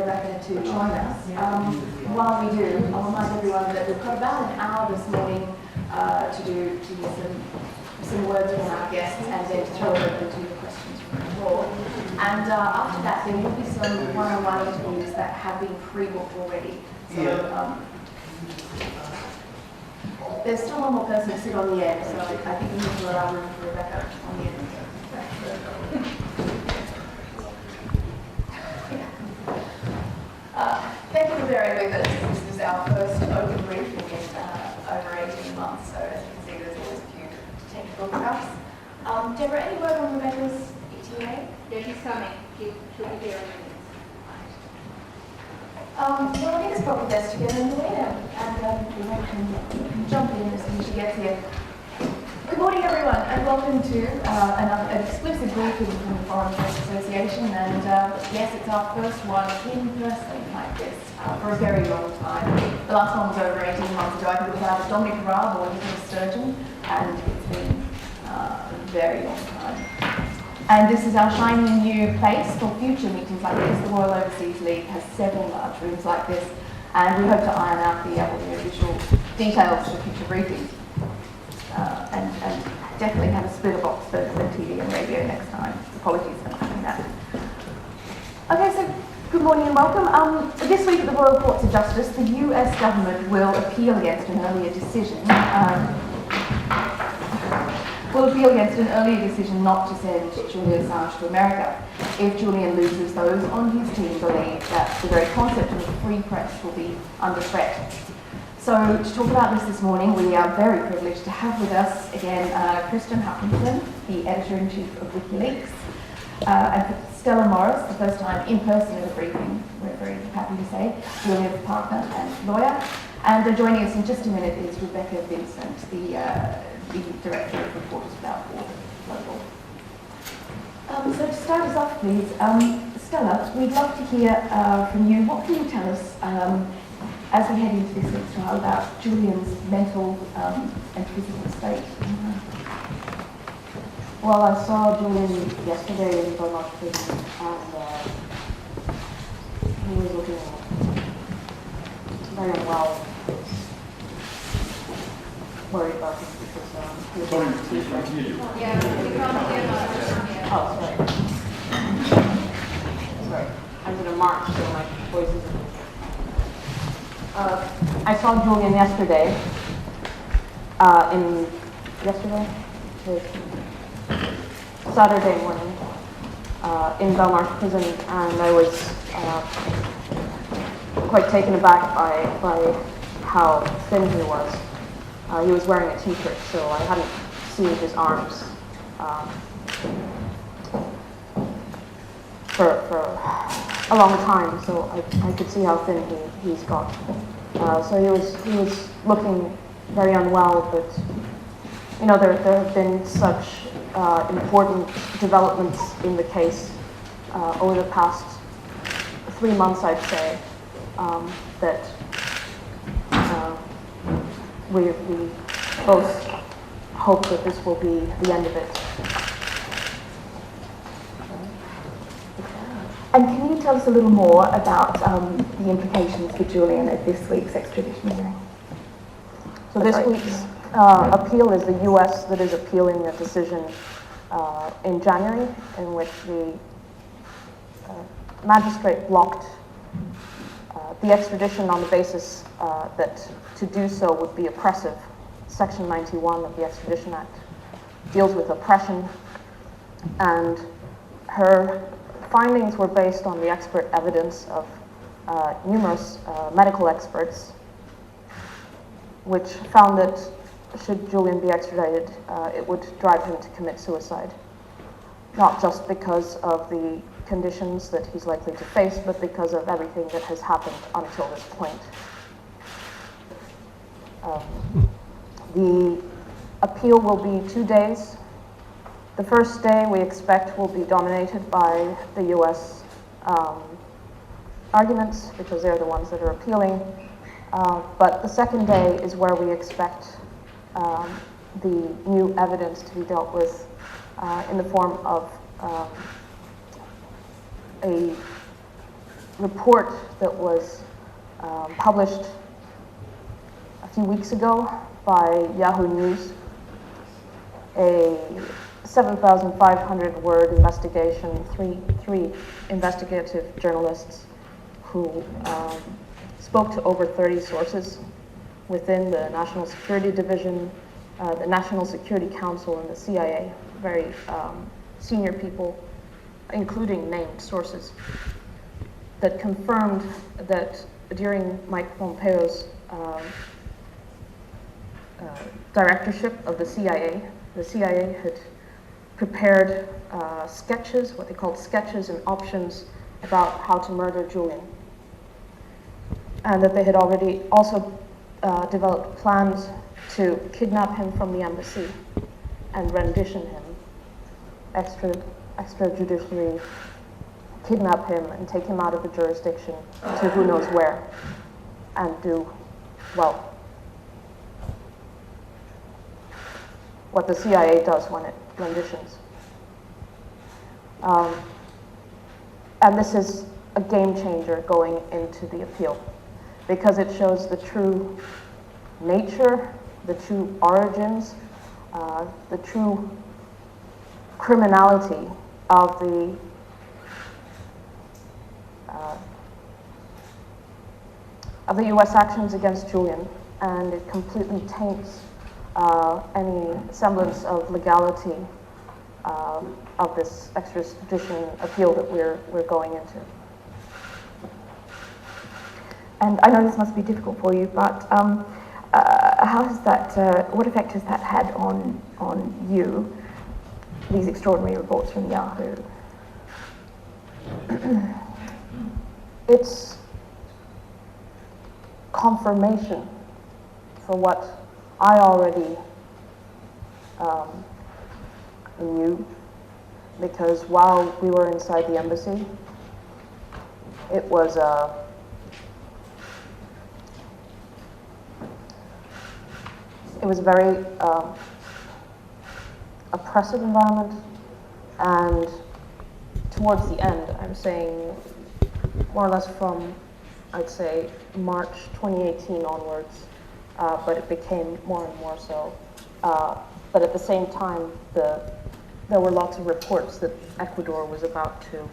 Rebecca to join us. While we do, I'll remind everyone that we've got about an hour this morning to hear some words from our guests and then to throw it open to your questions from the floor. And after that, there will be some one-on-one interviews that have been pre-booked already. So there's still one more person to sit on the end, so I think we need to allow room for Rebecca on the end. Thank you for bearing with us. This is our first open briefing in over 18 months, so as you can see, there's always a few technical hiccups. Deborah, any word on Rebecca's ETA? Yeah, she's coming. She'll be here in a minute. Well, I think it's probably best to get underway now, and we can jump in as soon as she gets here. Good morning, everyone, and welcome to an exclusive briefing from the Foreign Press Association. And yes, it's our first one in person like this for a very long time. The last one was over 18 months ago. I think it was out of Dominic Raab or Nicola Sturgeon, and it's been a very long time. And this is our shiny new place for future meetings like this. The Royal Overseas League has several large rooms like this, and we hope to iron out the audiovisual details for future briefings. And definitely have a splitter box for TV and radio next time. Apologies for not having that. Okay, so good morning and welcome. This week at the Royal Courts of Justice, the US government will appeal against an earlier decision. Not to send Julian Assange to America if Julian loses those on his team believe that the very concept of a free press will be under threat. So to talk about this morning, we are very privileged to have with us again Kristen Huffington, the editor-in-chief of WikiLeaks, and Stella Morris, the first time in person at a briefing, we're very happy to say, Julian's partner and lawyer. And joining us in just a minute is Rebecca Vincent, the director of Reporters Without Borders Global. So to start us off, please, Stella, we'd love to hear from you. What can you tell us as we head into this week's trial about Julian's mental and physical state? Well, I saw Julian yesterday in Beaumont prison, and he was looking very unwell. Worried about him because he was wearing a t-shirt. Oh, sorry. Sorry. I did a march, so my voice isn't. I saw Julian yesterday. Saturday morning, in Belmarsh prison, and I was quite taken aback by how thin he was. He was wearing a t-shirt, so I hadn't seen his arms for a long time, so I could see how thin he's got. So he was looking very unwell, but you know, there have been such important developments in the case over the past 3 months, I'd say, that we both hope that this will be the end of it. And can you tell us a little more about the implications for Julian at this week's extradition hearing? So this week's appeal is the U.S. that is appealing a decision in January in which the magistrate blocked the extradition on the basis that to do so would be oppressive. Section 91 of the Extradition Act deals with oppression, and her findings were based on the expert evidence of numerous medical experts, which found that should Julian be extradited, it would drive him to commit suicide. Not just because of the conditions that he's likely to face, but because of everything that has happened until this point. The appeal will be 2 days. The first day we expect will be dominated by the U.S. Arguments, because they're the ones that are appealing. But the second day is where we expect the new evidence to be dealt with in the form of a report that was published a few weeks ago by Yahoo News, a 7,500 word investigation, three investigative journalists who spoke to over 30 sources within the National Security Division, the National Security Council, and the CIA, very senior people, including named sources, that confirmed that during Mike Pompeo's directorship of the CIA had prepared sketches, what they called sketches and options about how to murder Julian. And that they had already also developed plans to kidnap him from the embassy and rendition him, extrajudicially kidnap him and take him out of the jurisdiction to who knows where, and do, well, what the CIA does when it renditions. And this is a game changer going into the appeal, because it shows the true nature, the true origins, the true criminality of the US actions against Julian, and it completely taints any semblance of legality of this extradition appeal that we're going into. And I know this must be difficult for you, but how has that? What effect has that had on you? These extraordinary reports from Yahoo. It's confirmation for what I already knew, because while we were inside the embassy, it was a very oppressive environment, and towards the end, I'm saying more or less from, I'd say, March 2018 onwards, but it became more and more so. But at the same time, there were lots of reports that Ecuador was about to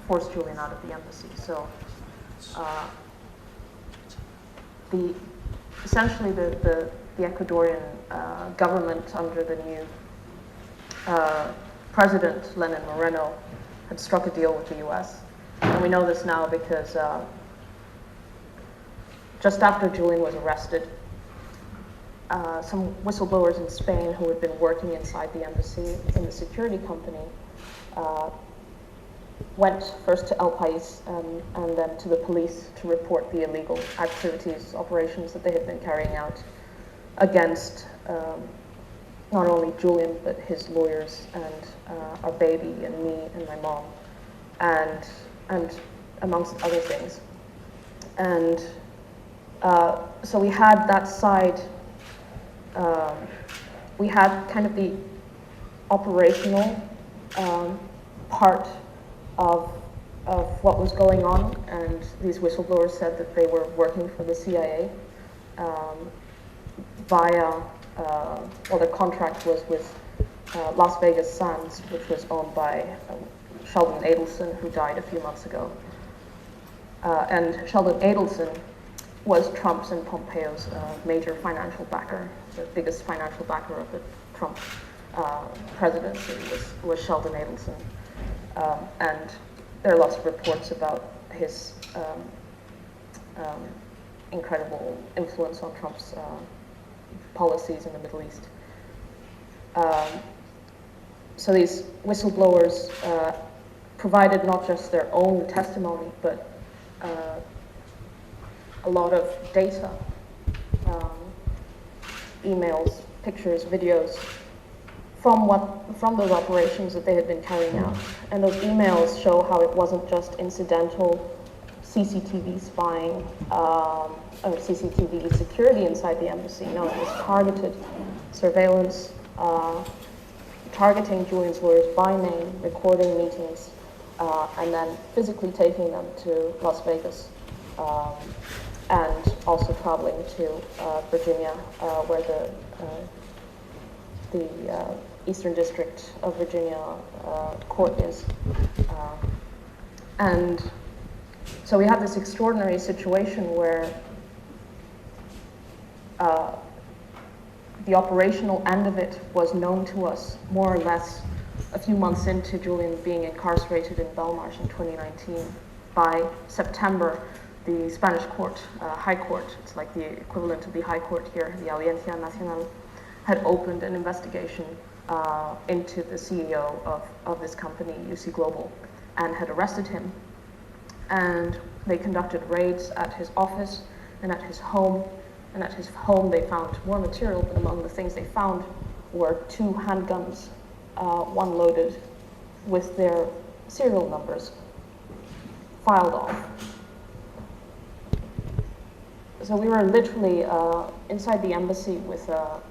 force Julian out of the embassy. So essentially the Ecuadorian government under the new president, Lenin Moreno, had struck a deal with the US. And we know this now because just after Julian was arrested, some whistleblowers in Spain who had been working inside the embassy in the security company went first to El País and then to the police to report the illegal activities, operations that they had been carrying out against not only Julian, but his lawyers and our baby and me and my mom, and amongst other things. And so we had that side, we had kind of the operational part of what was going on, and these whistleblowers said that they were working for the CIA via, well, the contract was with Las Vegas Sands, which was owned by Sheldon Adelson, who died a few months ago. And Sheldon Adelson was Trump's and Pompeo's major financial backer. The biggest financial backer of the Trump presidency was Sheldon Adelson. And there are lots of reports about his incredible influence on Trump's policies in the Middle East. So these whistleblowers provided not just their own testimony, but a lot of data, emails, pictures, videos from those operations that they had been carrying out. And those emails show how it wasn't just incidental CCTV spying or CCTV security inside the embassy. No, it was targeted surveillance, targeting Julian's lawyers by name, recording meetings, and then physically taking them to Las Vegas, and also traveling to Virginia, where the Eastern District of Virginia court is. And so we had this extraordinary situation where the operational end of it was known to us more or less a few months into Julian being incarcerated in Belmarsh in 2019. By September, the Spanish court, High Court, it's like the equivalent of the High Court here, the Audiencia Nacional, had opened an investigation into the CEO of this company, UC Global, and had arrested him. And they conducted raids at his office and at his home. And at his home they found more material, but among the things they found were 2 handguns, one loaded, with their serial numbers filed off. So we were literally inside the embassy with a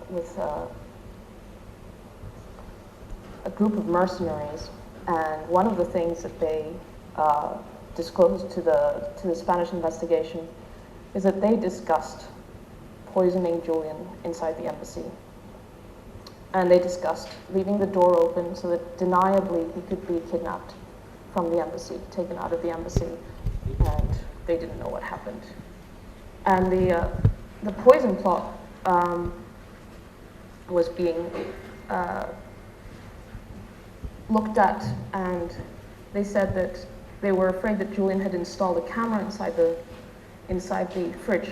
group of mercenaries, and one of the things that they disclosed to the Spanish investigation is that they discussed poisoning Julian inside the embassy. And they discussed leaving the door open so that deniably he could be kidnapped from the embassy, taken out of the embassy, and they didn't know what happened. And the poison plot was being looked at, and they said that they were afraid that Julian had installed a camera inside the fridge,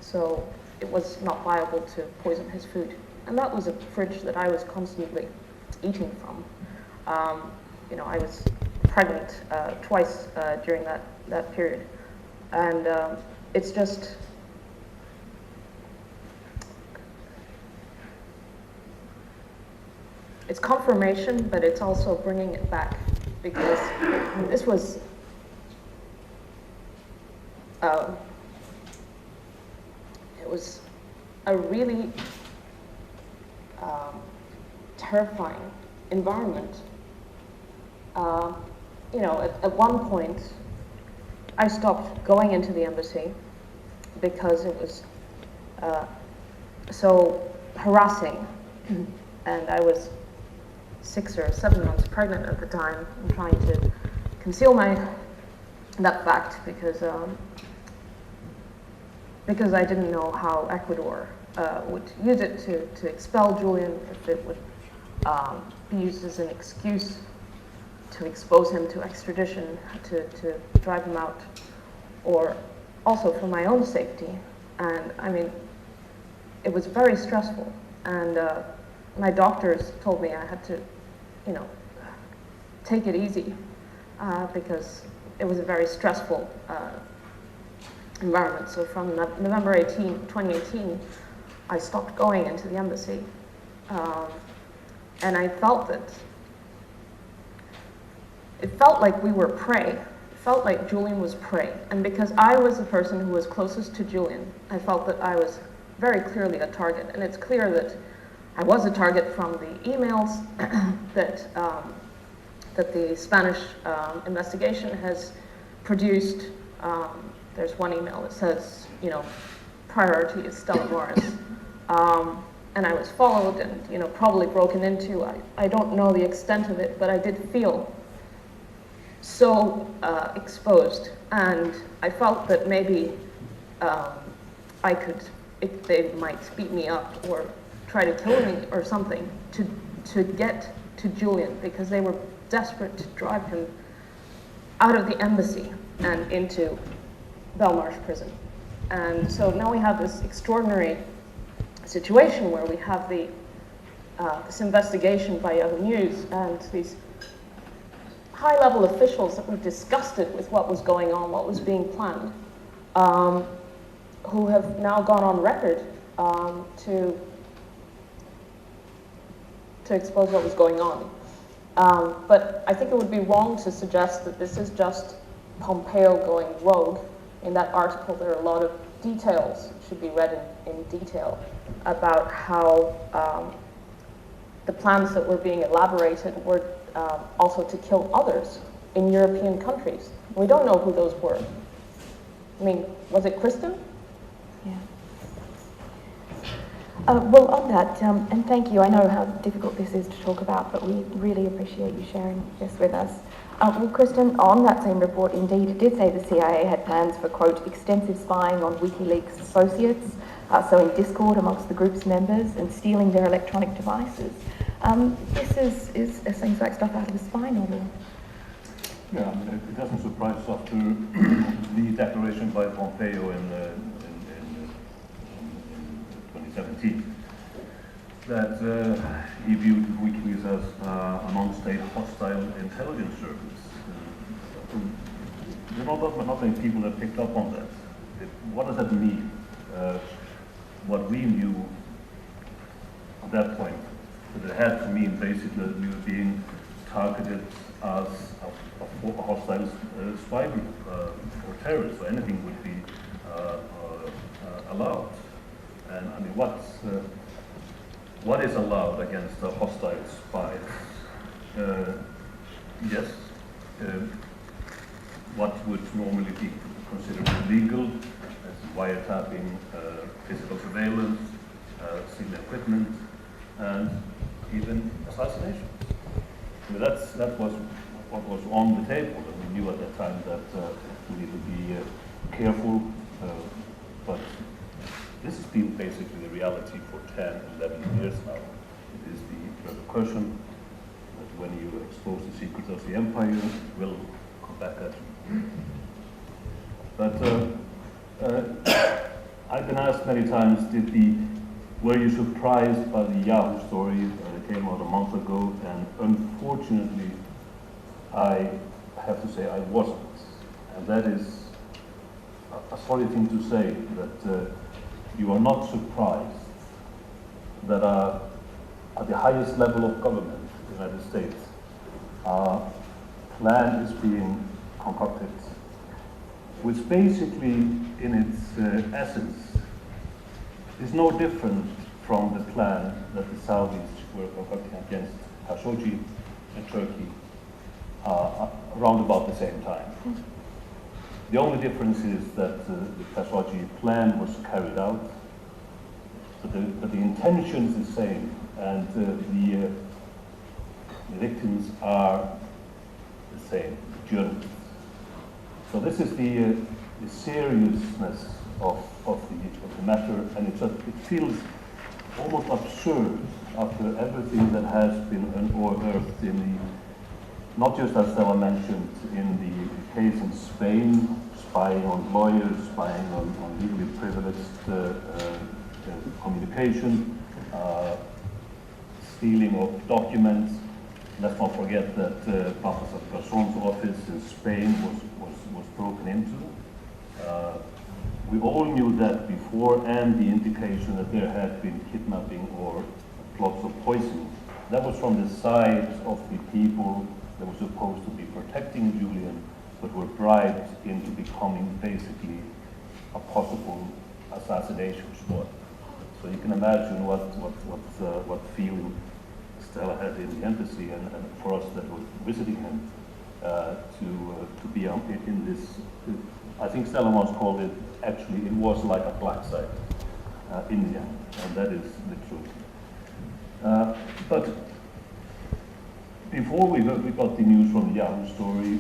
so it was not viable to poison his food. And that was a fridge that I was constantly eating from. You know, I was pregnant twice during that period, and it's just, it's confirmation, but it's also bringing it back, because this was it was a really terrifying environment. You know, at one point, I stopped going into the embassy because it was so harassing, and I was 6 or 7 months pregnant at the time. I'm trying to conceal that fact because I didn't know how Ecuador would use it to expel Julian, if it would be used as an excuse to expose him to extradition, to drive him out, or also for my own safety. And I mean, it was very stressful, and my doctors told me I had to, you know, take it easy, because it was a very stressful environment. So from November 2018, I stopped going into the embassy, and I felt that it felt like we were prey. It felt like Julian was prey, and because I was the person who was closest to Julian, I felt that I was very clearly a target. And it's clear that I was a target from the emails that the Spanish investigation has produced. There's one email that says, you know, priority is Stella Morris. And I was followed and, you know, probably broken into. I don't know the extent of it, but I did feel so exposed. And I felt that maybe they might beat me up or try to kill me or something to get to Julian, because they were desperate to drive him out of the embassy and into Belmarsh prison. And so now we have this extraordinary situation where we have this investigation by Yahoo News and these high-level officials that were disgusted with what was going on, what was being planned, who have now gone on record to expose what was going on. But I think it would be wrong to suggest that this is just Pompeo going rogue. In that article, there are a lot of details, should be read in detail, about how the plans that were being elaborated were also to kill others in European countries. We don't know who those were. I mean, was it Kristen? Yeah. Well, on that, and thank you, I know how difficult this is to talk about, but we really appreciate you sharing this with us. Well, Kristen, on that same report, indeed, it did say the CIA had plans for, quote, extensive spying on WikiLeaks associates, sowing discord amongst the group's members and stealing their electronic devices. This seems like stuff out of a spy novel. Yeah, I mean, it doesn't surprise us after the declaration by Pompeo in 2017 that he viewed WikiLeaks as a non-state hostile intelligence service. There are not many people that picked up on that. What does that mean? What we knew at that point, that it had to mean basically that we were being targeted as a hostile spy group or terrorists, so anything would be allowed. And I mean, what is allowed against a hostile spy? Yes, what would normally be considered illegal, as wiretapping, physical surveillance, stealing equipment, and even assassination. I mean, that was what was on the table, and we knew at that time that we need to be careful, but this has been basically the reality for 10, 11 years now. It is the repercussion that when you expose the secrets of the empire, it will come back at you. But I've been asked many times, were you surprised by the Yahoo story that came out a month ago? And unfortunately, I have to say I wasn't. And that is a sorry thing to say, that you are not surprised that at the highest level of government in the United States, a plan is being concocted, which basically, in its essence, is no different from the plan that the Saudis were concocting against Khashoggi in Turkey around about the same time. The only difference is that the Khashoggi plan was carried out, but the intention is the same, and the victims are the same, journalists. So this is the seriousness of the matter, and it feels almost absurd after everything that has been unearthed in the, not just as Stella mentioned, in the case in Spain, spying on lawyers, spying on legally privileged communication, stealing of documents. Let's not forget that Baltasar Garzón's office in Spain was broken into. We all knew that before, and the indication that there had been kidnapping or plots of poisoning. That was from the side of the people that were supposed to be protecting Julian, but were bribed into becoming basically a possible assassination squad. So you can imagine what feeling Stella had in the embassy, and for us that were visiting him, to be in this. I think Stella once called it, actually, it was like a black site in the end, and that is the truth. But before we got the news from the Yahoo story,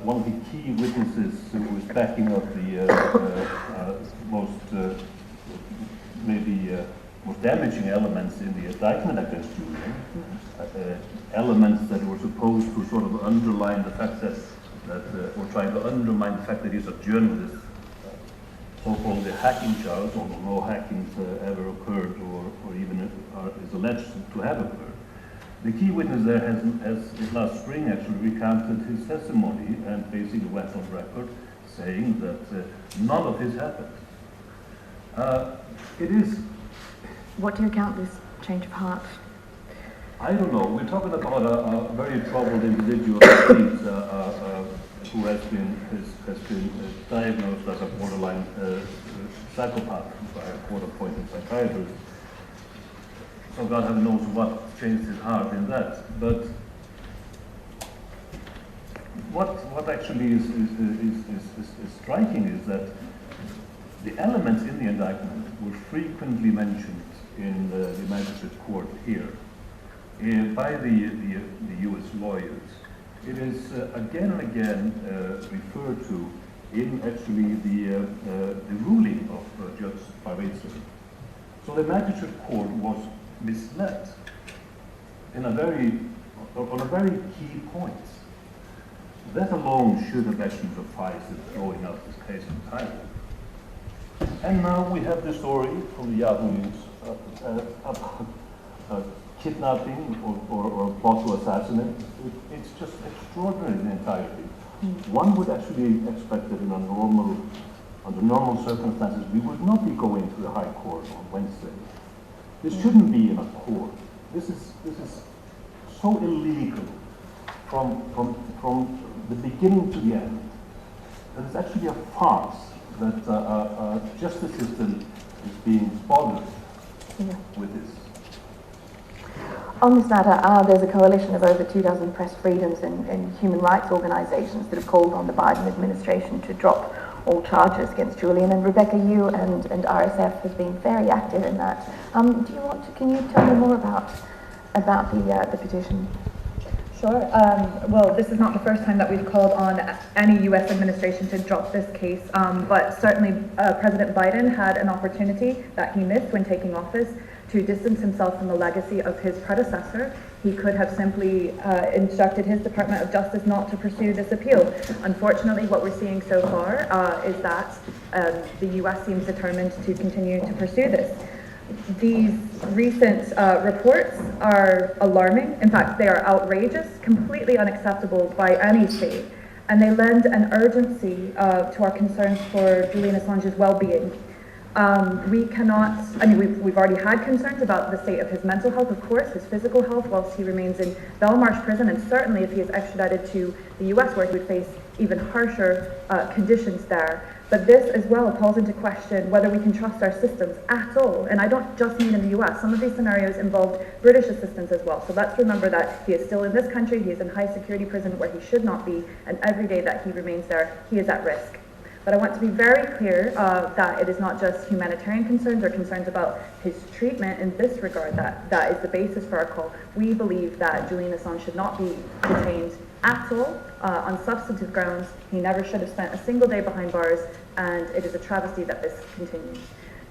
one of the key witnesses who was backing up the most damaging elements in the indictment against Julian, elements that were supposed to sort of underline the fact that or trying to undermine the fact that he's a journalist, so-called the hacking charge, although no hackings ever occurred or even is alleged to have occurred. The key witness there has last spring actually recounted his testimony and basically went on record saying that none of this happened. It is... What do you count this change of heart? I don't know. We're talking about a very troubled individual who has been diagnosed as a borderline psychopath by a court-appointed psychiatrist. So God heaven knows what changed his heart in that. But what actually is striking is that the elements in the indictment were frequently mentioned in the magistrate court here by the U.S. lawyers. It is again and again referred to in actually the ruling of Judge Barretson. So the magistrate court was misled on a very key point. That alone should have actually sufficed in throwing out this case entirely. And now we have the story from the Yahoo News about kidnapping or plot to assassinate. It's just extraordinary in entirety. One would actually expect that under normal circumstances, we would not be going to the High Court on Wednesday. This shouldn't be in a court. This is so illegal from the beginning to the end that it's actually a farce that our justice system is being bothered with this. On this matter, there's a coalition of over 2 dozen press freedoms and human rights organizations that have called on the Biden administration to drop all charges against Julian. And Rebecca, you and RSF have been very active in that. Can you tell me more about the petition? Sure. Well, this is not the first time that we've called on any U.S. administration to drop this case, but certainly President Biden had an opportunity that he missed when taking office to distance himself from the legacy of his predecessor. He could have simply instructed his Department of Justice not to pursue this appeal. Unfortunately, what we're seeing so far is that the U.S. seems determined to continue to pursue this. These recent reports are alarming. In fact, they are outrageous, completely unacceptable by any state, and they lend an urgency to our concerns for Julian Assange's well-being. We've already had concerns about the state of his mental health, of course, his physical health, whilst he remains in Belmarsh prison, and certainly if he is extradited to the U.S., where he would face even harsher conditions there. But this as well calls into question whether we can trust our systems at all. And I don't just mean in the US. Some of these scenarios involved British assistance as well. So let's remember that he is still in this country, he is in high security prison where he should not be, and every day that he remains there, he is at risk. But I want to be very clear that it is not just humanitarian concerns or concerns about his treatment in this regard that is the basis for our call. We believe that Julian Assange should not be detained at all on substantive grounds. He never should have spent a single day behind bars, and it is a travesty that this continues.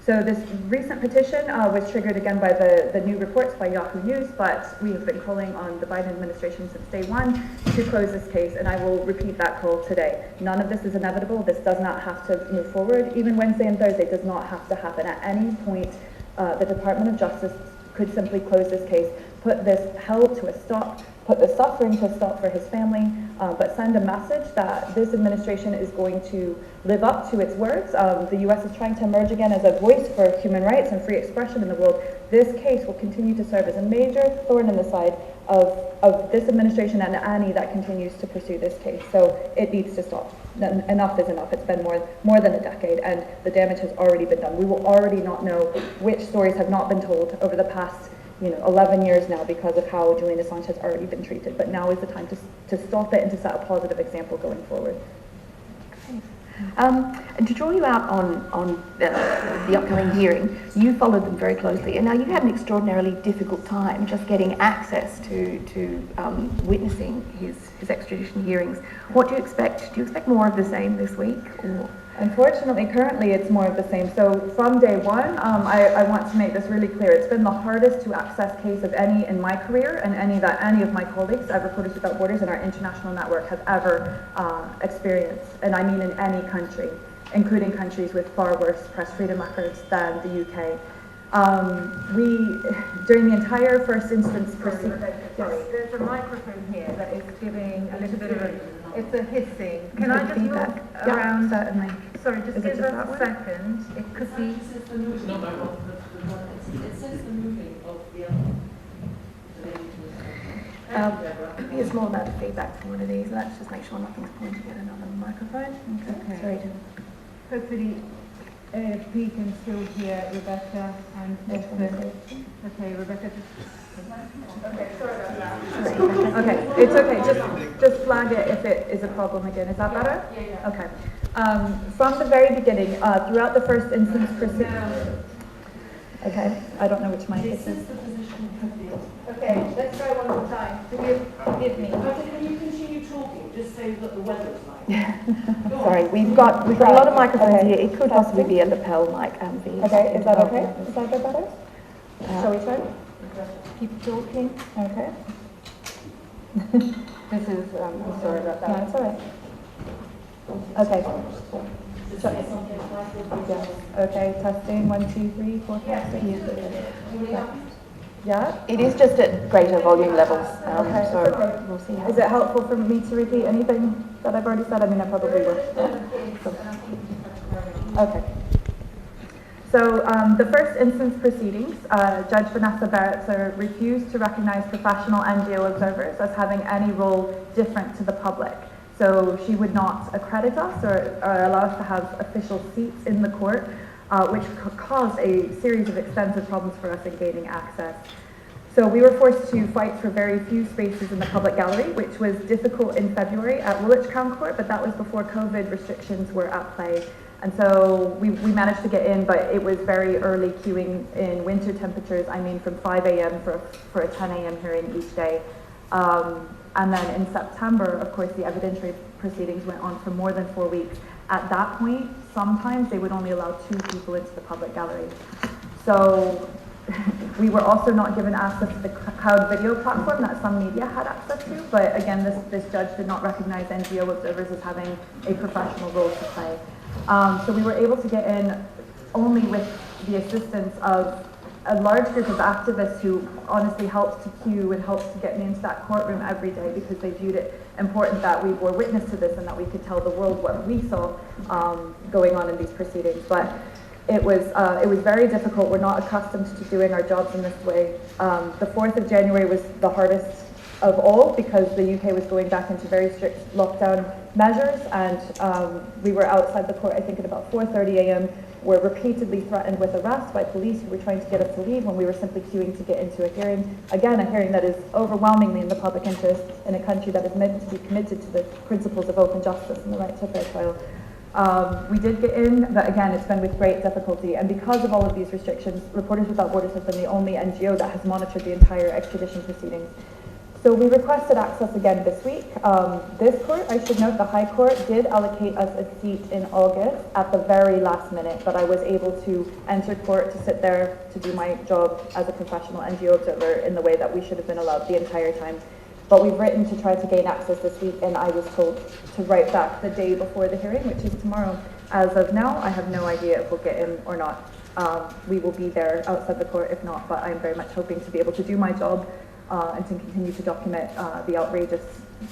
So this recent petition was triggered again by the new reports by Yahoo News, but we have been calling on the Biden administration since day one to close this case, and I will repeat that call today. None of this is inevitable. This does not have to move forward. Even Wednesday and Thursday does not have to happen. At any point, the Department of Justice could simply close this case, put this hell to a stop, put the suffering to a stop for his family, but send a message that this administration is going to live up to its words. The U.S. is trying to emerge again as a voice for human rights and free expression in the world. This case will continue to serve as a major thorn in the side of this administration and any that continues to pursue this case. So it needs to stop. Enough is enough. It's been more than a decade, and the damage has already been done. We will already not know which stories have not been told over the past 11 years now because of how Julian Assange has already been treated. But now is the time to stop it and to set a positive example going forward. And to draw you out on the upcoming hearing, you followed them very closely, and now you had an extraordinarily difficult time just getting access to witnessing his extradition hearings. What do you expect? Do you expect more of the same this week? Or? Unfortunately, currently it's more of the same. So from day one, I want to make this really clear. It's been the hardest to access case of any in my career and any that any of my colleagues at Reporters Without Borders and our international network have ever experienced. And I mean in any country, including countries with far worse press freedom records than the UK. During the entire first instance proceeding... There's a microphone here that is giving a little bit of it's a hissing. Can I just move around? Certainly. Sorry, just give us a second. It could be... It says the moving of the other. Be a small amount of feedback from one of these. Let's just make sure nothing's pointing at another microphone. Okay. Sorry to... Hopefully if he can still hear Rebecca and if okay, Rebecca. Okay, sorry about that. Okay, it's okay. Just flag it if it is a problem again. Is that better? Yeah. Okay. From the very beginning, throughout the first instance proceedings. Okay, I don't know which mic this is. Okay, let's try one more time. Forgive me. Can you continue talking, just say what the weather's like? Sorry, we've got a lot of microphones here. It could possibly be a lapel mic. Okay, is that okay? Is that get better? Shall we try? Keep talking. Okay. This is, I'm sorry about that. No, it's all right. Okay. Yeah. Okay, testing, 1, 2, 3, 4, testing. Yeah? It is just at greater volume levels, Okay. so we'll see how. Is it helpful for me to repeat anything that I've already said? I mean, I probably will. Okay. So the first instance proceedings, Judge Vanessa Barretzer refused to recognize professional NGO observers as having any role different to the public. So she would not accredit us or allow us to have official seats in the court, which caused a series of extensive problems for us in gaining access. So we were forced to fight for very few spaces in the public gallery, which was difficult in February at Woolwich Crown Court, but that was before COVID restrictions were at play. And so we managed to get in, but it was very early queuing in winter temperatures. I mean, from 5 a.m. for a 10 a.m. hearing each day. And then in September, of course, the evidentiary proceedings went on for more than 4 weeks. At that point, sometimes they would only allow 2 people into the public gallery. So we were also not given access to the cloud video platform that some media had access to. But again, this judge did not recognize NGO observers as having a professional role to play. So we were able to get in only with the assistance of a large group of activists who honestly helped to queue and helped to get me into that courtroom every day because they viewed it important that we were witness to this and that we could tell the world what we saw going on in these proceedings. But it was very difficult. We're not accustomed to doing our jobs in this way. The 4th of January was the hardest of all because the UK was going back into very strict lockdown measures, and we were outside the court, I think, at about 4:30 a.m. Were repeatedly threatened with arrest by police who were trying to get us to leave when we were simply queuing to get into a hearing. Again, a hearing that is overwhelmingly in the public interest in a country that is meant to be committed to the principles of open justice and the right to a fair trial. We did get in, but again, it's been with great difficulty. And because of all of these restrictions, Reporters Without Borders has been the only NGO that has monitored the entire extradition proceedings. So we requested access again this week. This court, I should note, the High Court did allocate us a seat in August at the very last minute, but I was able to enter court to sit there to do my job as a professional NGO observer in the way that we should have been allowed the entire time. But we've written to try to gain access this week, and I was told to write back the day before the hearing, which is tomorrow. As of now, I have no idea if we'll get in or not. We will be there outside the court if not, but I'm very much hoping to be able to do my job and to continue to document the outrageous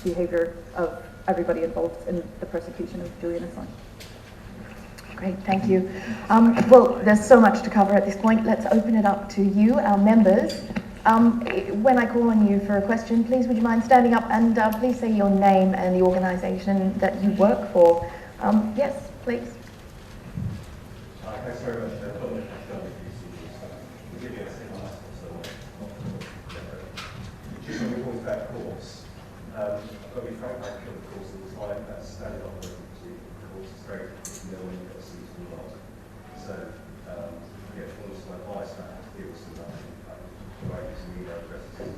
behavior of everybody involved in the persecution of Julian Assange. Great, thank you. Well, there's so much to cover at this point. Let's open it up to you, our members. When I call on you for a question, please would you mind standing up and please say your name and the organisation that you work for. Yes, please. Thanks very much. Just on the point about course, I've got to be frank, I kill the course all the time. That's standard operating procedure. Of course, it's very difficult to know when you've got a seat or not. So, yeah, if you want some advice about how to deal with some of that, provide you some email addresses.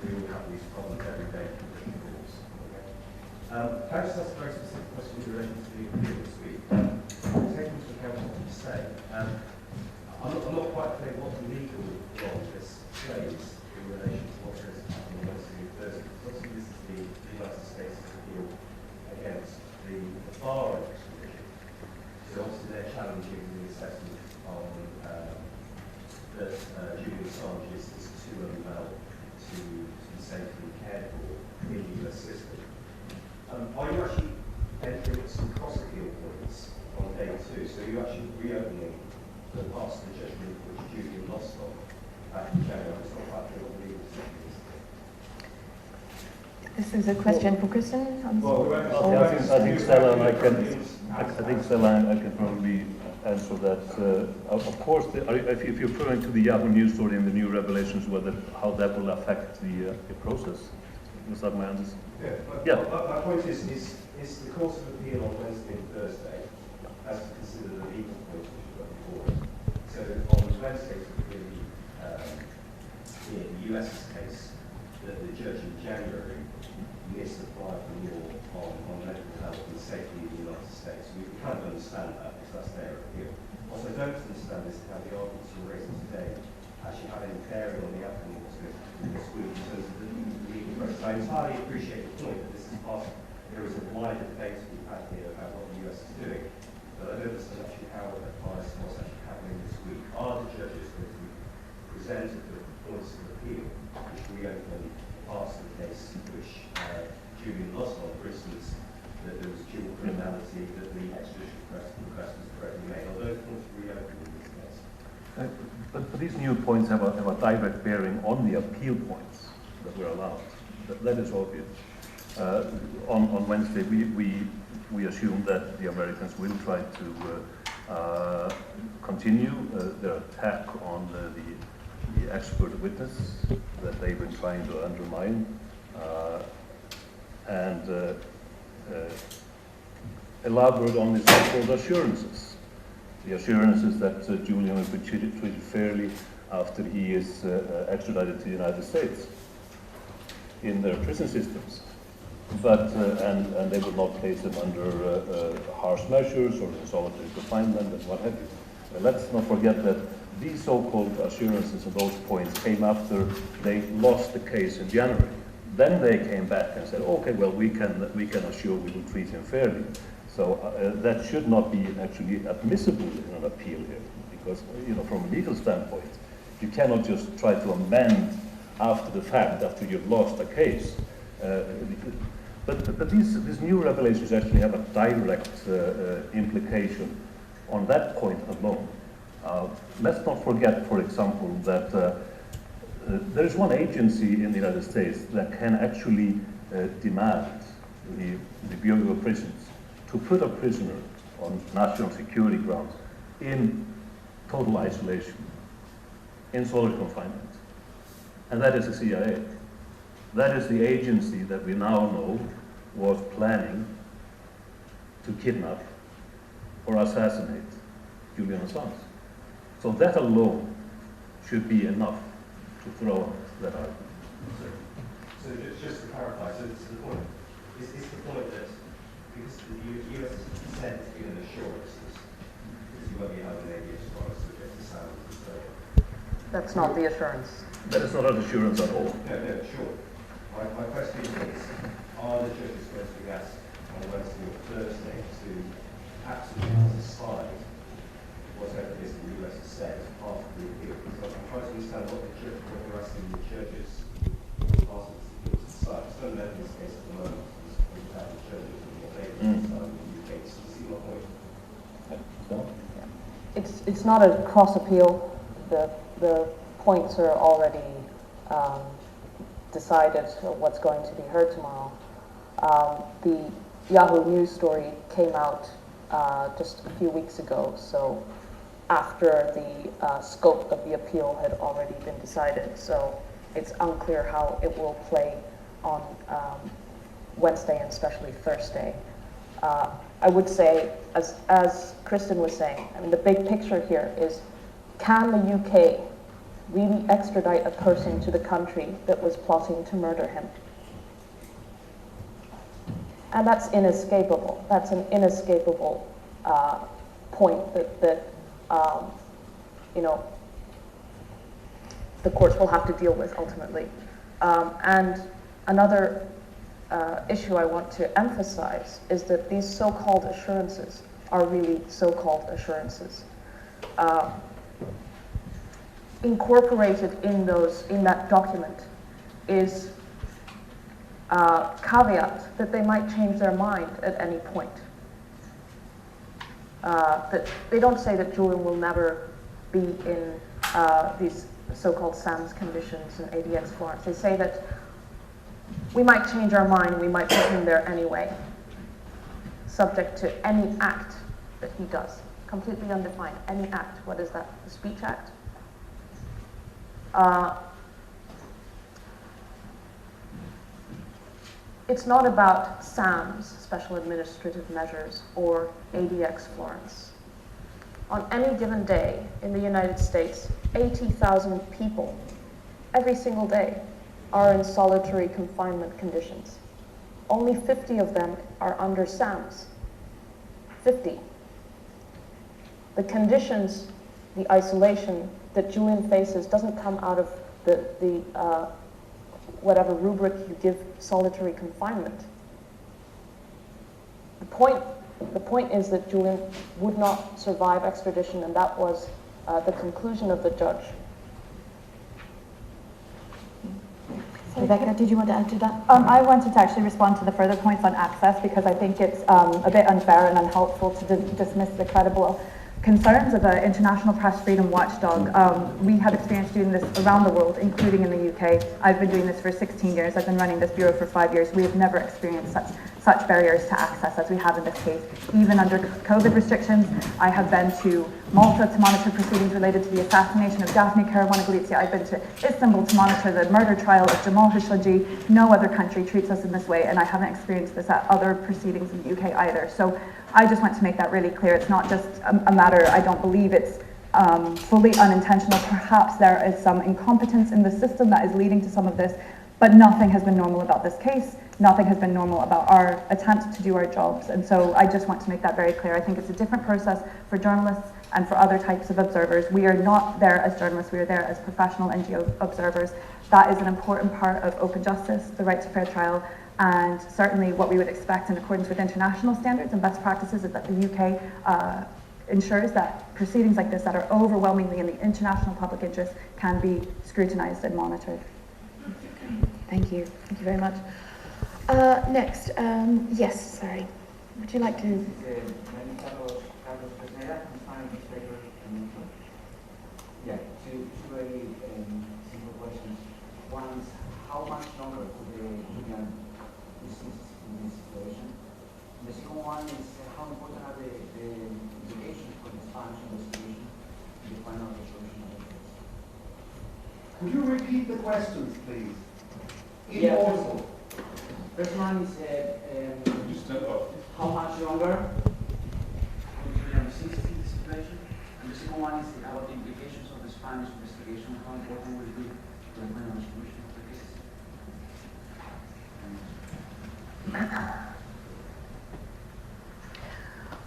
We all have these problems every day from different course. Okay. Can I just ask a very specific question in relation to the appeal this week? Taking into account what you say, I'm not quite clear what the legal role of this plays in relation to what has happened on Wednesday and Thursday. Obviously, this is the United States' appeal against the bar extradition. So obviously they're challenging the assessment on that Julian Assange is too unwell to be safely cared for in the US system. Are you actually entering some cross-appeal points on day 2? So you're actually reopening the parts of the judgment which Julian lost on back in January. It's not quite clear what the legal position is. This is a question for Kristen. I think Stella and I can probably answer that. Of course, if you're referring to the Yahoo news story and the new revelations, how that will affect the process, was that my answer? Yeah. My point is the Court of Appeal on Wednesday and Thursday has to consider the legal points which you've got before it. So on Wednesday, in the US's case, the judge in January misapplied the law on medical health and safety in the United States. We kind of understand that because that's their appeal. What I don't understand is how the arguments you're raising today actually have any bearing on the outcome of this week in terms of the legal process. I entirely appreciate the point that this is part of, there is a wider debate we've had here about what the US is doing, but I don't understand actually how it applies to what's actually happening this week. Are the judges going to be presented with points of appeal which reopen parts of the case which Julian lost on, for instance, that there was dual criminality, that the extradition request was correctly made? Are those points reopened in this case? But these new points have a direct bearing on the appeal points that were allowed. That is obvious. On Wednesday, we assume that the Americans will try to continue their attack on the expert witness that they've been trying to undermine, and elaborate on these so-called assurances. The assurances that Julian will be treated fairly after he is extradited to the United States in their prison systems, but and they will not place him under harsh measures or in solitary confinement and what have you. Let's not forget that these so-called assurances and those points came after they lost the case in January. Then they came back and said, okay, well, we can assure we will treat him fairly. So that should not be actually admissible in an appeal here, because from a legal standpoint, you cannot just try to amend after the fact, after you've lost a case. But these new revelations actually have a direct implication on that point alone. Let's not forget, for example, that there is one agency in the United States that can actually demand the Bureau of Prisons to put a prisoner on national security grounds in total isolation, in solitary confinement. And that is the CIA. That is the agency that we now know was planning to kidnap or assassinate Julian Assange. So that alone should be enough to throw out that argument. So just to clarify, so the point is the point that because the US has said to give assurances, because you won't be having any assurance subject to sound and so on. That's not the assurance. That is not an assurance at all. No, sure. My question is, are the judges going to be asked on Wednesday or Thursday to absolutely decide whatever it is the US has said as part of the appeal? Because I'm trying to understand what you're asking the judges as part of this appeal to decide. It's not in this case at the moment, without the judges and what they decide in the UK. So you see my point? It's not a cross appeal. The points are already decided what's going to be heard tomorrow. The Yahoo news story came out just a few weeks ago, so after the scope of the appeal had already been decided. So it's unclear how it will play on Wednesday and especially Thursday. I would say, as Kristen was saying, I mean, the big picture here is, can the UK really extradite a person to the country that was plotting to murder him? And that's inescapable. That's an inescapable point that the courts will have to deal with ultimately. And another issue I want to emphasize is that these so-called assurances are really so-called assurances. Incorporated in that document is a caveat that they might change their mind at any point. That they don't say that Julian will never be in these so-called SAMS conditions and ADX warrants. They say that we might change our mind and we might put him there anyway, subject to any act that he does. completely undefined. Any act. What is that? The Speech Act? It's not about SAMs, Special Administrative Measures, or ADX Florence. On any given day in the United States, 80,000 people, every single day, are in solitary confinement conditions. Only 50 of them are under SAMs. 50. The conditions, the isolation that Julian faces doesn't come out of the whatever rubric you give solitary confinement. The point is that Julian would not survive extradition, and that was the conclusion of the judge. Rebecca, did you want to add to that? I wanted to actually respond to the further points on access, because I think it's a bit unfair and unhelpful to dismiss the credible concerns of an international press freedom watchdog. We have experience doing this around the world, including in the UK. I've been doing this for 16 years. I've been running this bureau for 5 years. We have never experienced such barriers to access as we have in this case. Even under COVID restrictions, I have been to Malta to monitor proceedings related to the assassination of Daphne Caruana Galizia. I've been to Istanbul to monitor the murder trial of Jamal Khashoggi. No other country treats us in this way, and I haven't experienced this at other proceedings in the UK either. So I just want to make that really clear. It's not just a matter, I don't believe it's fully unintentional. Perhaps there is some incompetence in the system that is leading to some of this, but nothing has been normal about this case. Nothing has been normal about our attempt to do our jobs. And so I just want to make that very clear. I think it's a different process for journalists and for other types of observers. We are not there as journalists, we are there as professional NGO observers. That is an important part of open justice, the right to fair trial, and certainly what we would expect in accordance with international standards and best practices is that the UK ensures that proceedings like this that are overwhelmingly in the international public interest can be scrutinized and monitored. Thank you. Thank you very much. Next, yes, sorry. Would you like to? Yeah, two very simple questions. One is, how much longer could the union persist in this situation? The second one is, how important are the implications for the Spanish investigation in the final resolution of the case? Could you repeat the questions, please? Yeah, first one is, how much longer could Julian persist in this situation? And the second one is about the implications of the Spanish investigation, how important will it be to the final resolution of the case?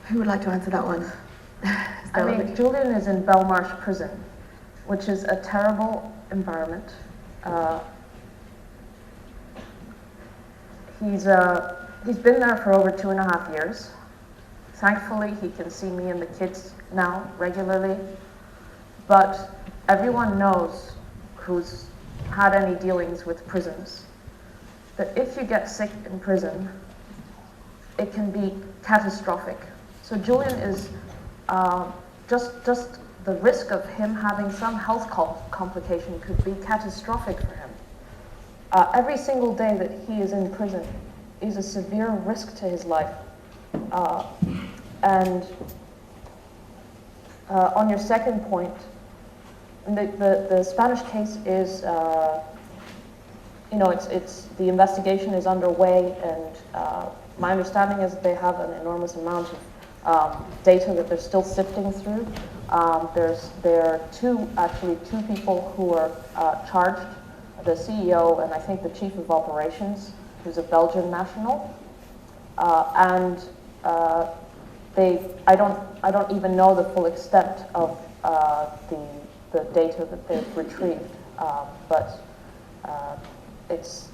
Who would like to answer that one? I mean, Julian is in Belmarsh prison, which is a terrible environment. He's been there for over 2.5 years. Thankfully, he can see me and the kids now regularly. But everyone knows who's had any dealings with prisons that if you get sick in prison, it can be catastrophic. So Julian is just the risk of him having some health complication could be catastrophic for him. Every single day that he is in prison is a severe risk to his life. And on your second point, the Spanish case is, it's the investigation is underway, and my understanding is they have an enormous amount of data that they're still sifting through. There are two people who are charged, the CEO and I think the chief of operations, who's a Belgian national, and I don't even know the full extent of the data that they've retrieved, but it's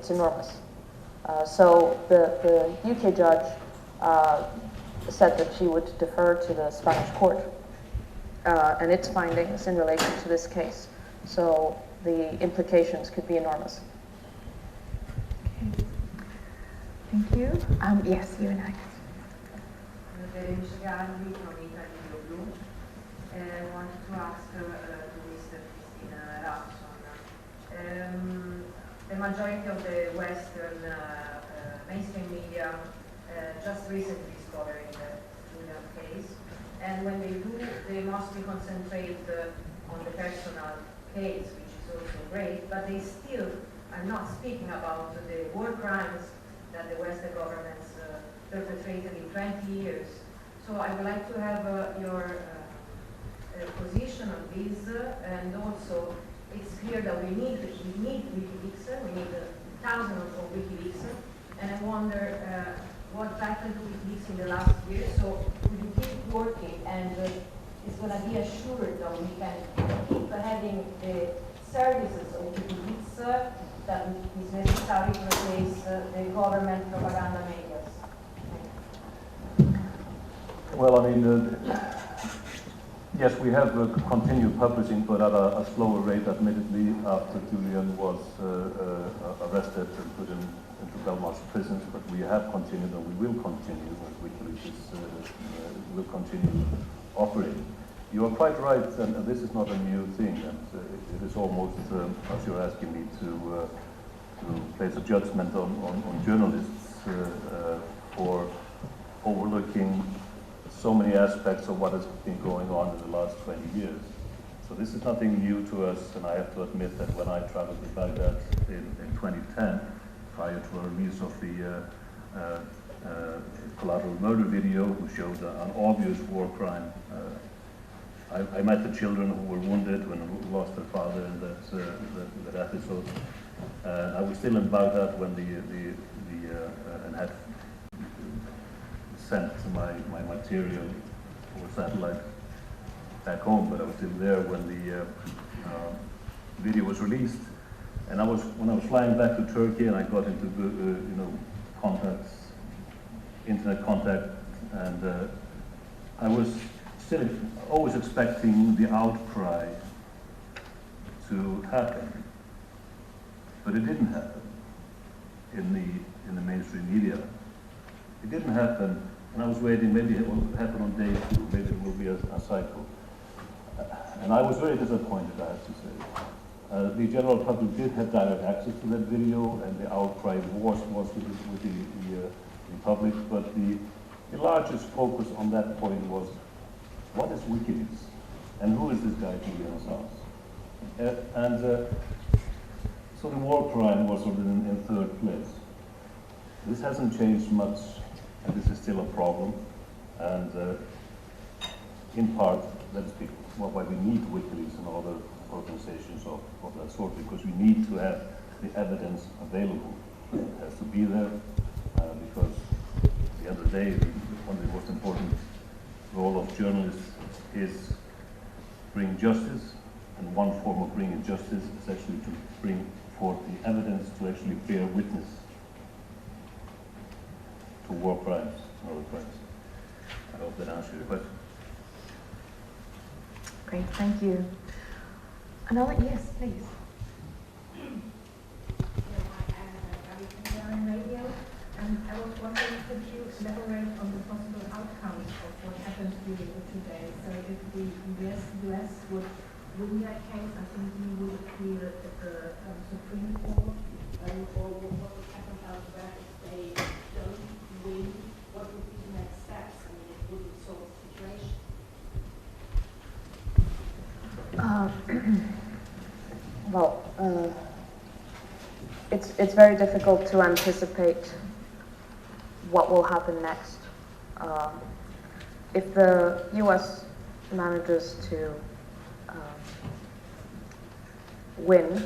enormous. So the UK judge said that she would defer to the Spanish court and its findings in relation to this case. So the implications could be enormous. Okay. Thank you. Yes, you're next. I wanted to ask to Mr. Christina Rapson. The majority of the Western mainstream media just recently discovering that Julian And when they do, they mostly concentrate on the personal case, which is also great, but they still are not speaking about the war crimes that the Western governments perpetrated in 20 years. So I would like to have your position on this, and also it's clear that we need WikiLeaks, we need thousands of WikiLeaks, and I wonder what happened to WikiLeaks in the last year. So will you keep working, and it's going to be assured that we can keep having the services of WikiLeaks that is necessary to replace the government propaganda media? Well, I mean, yes, we have continued publishing, but at a slower rate, admittedly, after Julian was arrested and put into Belmarsh prisons. But we have continued, and we will continue, as WikiLeaks will continue operating. You are quite right, and this is not a new thing, and it is almost, as you're asking me, to place a judgment on journalists for overlooking so many aspects of what has been going on in the last 20 years. So this is nothing new to us, and I have to admit that when I traveled to Baghdad in 2010, prior to a release of the collateral murder video, who showed an obvious war crime, I met the children who were wounded and who lost their father in that episode. I was still in Baghdad when and had sent my material or satellite back home, but I was still there when the video was released. And when I was flying back to Turkey, and I got into internet contact, and I was still always expecting the outcry to happen, but it didn't happen in the mainstream media. It didn't happen. And I was waiting, maybe it will happen on day 2, maybe it will be a cycle. And I was very disappointed, I have to say. The general public did have direct access to that video, and the outcry was with the public, but the largest focus on that point was, what is WikiLeaks? And who is this guy, Julian Assange? So the war crime was sort of in third place. This hasn't changed much, and this is still a problem. And in part, that is why we need WikiLeaks and other organizations of that sort, because we need to have the evidence available. It has to be there, because at the end of the day, one of the most important role of journalists is bring justice, and one form of bringing justice is actually to bring forth the evidence to actually bear witness to war crimes and other crimes. I hope that answers your question. Great, thank you. Another, yes, please. Radio, and I was wondering, could you elaborate on the possible outcomes of what happened during the 2 days? So if the US would win that case, I think you would appear at the Supreme Court, or what would happen out of that if they don't win? What would be the next steps? I mean, it would solve the situation. It's very difficult to anticipate what will happen next. If the U.S. manages to win,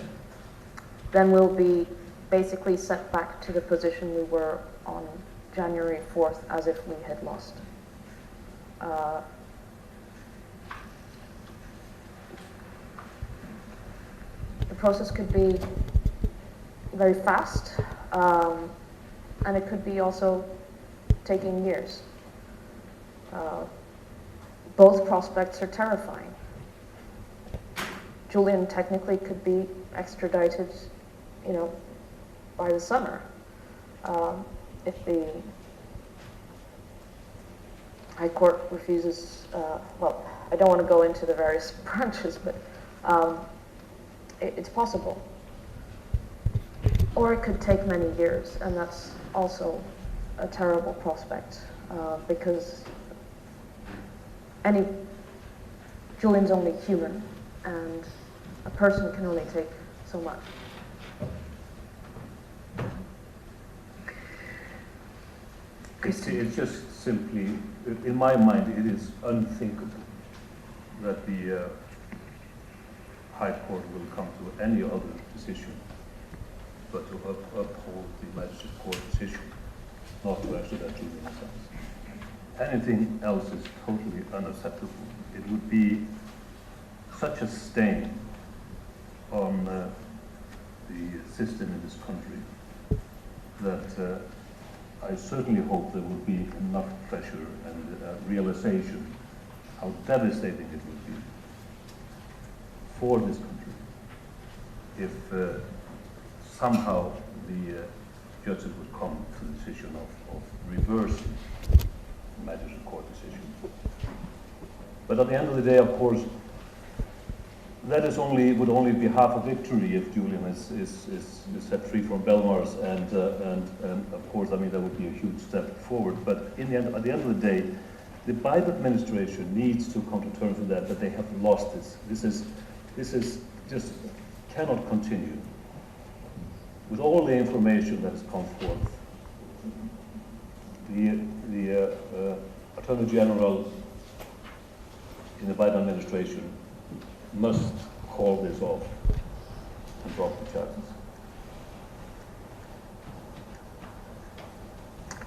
then we'll be basically set back to the position we were on January 4th, as if we had lost. The process could be very fast, and it could be also taking years. Both prospects are terrifying. Julian technically could be extradited, by the summer, if the High Court refuses. I don't want to go into the various branches, but it's possible. Or it could take many years, and that's also a terrible prospect, because Julian's only human, and a person can only take so much. It's just simply, in my mind, it is unthinkable that the High Court will come to any other decision but to uphold the Magistrate Court decision, not to extradite Julian Assange. Anything else is totally unacceptable. It would be such a stain on the system in this country that I certainly hope there will be enough pressure and realization how devastating it would be for this country if somehow the judges would come to the decision of reversing the Magistrate Court decision. But at the end of the day, of course, that would only be half a victory if Julian is set free from Belmarsh, and of course, I mean, that would be a huge step forward. But at the end of the day, the Biden administration needs to come to terms with that they have lost this. This is just cannot continue. With all the information that has come forth, the Attorney General in the Biden administration must call this off and drop the charges.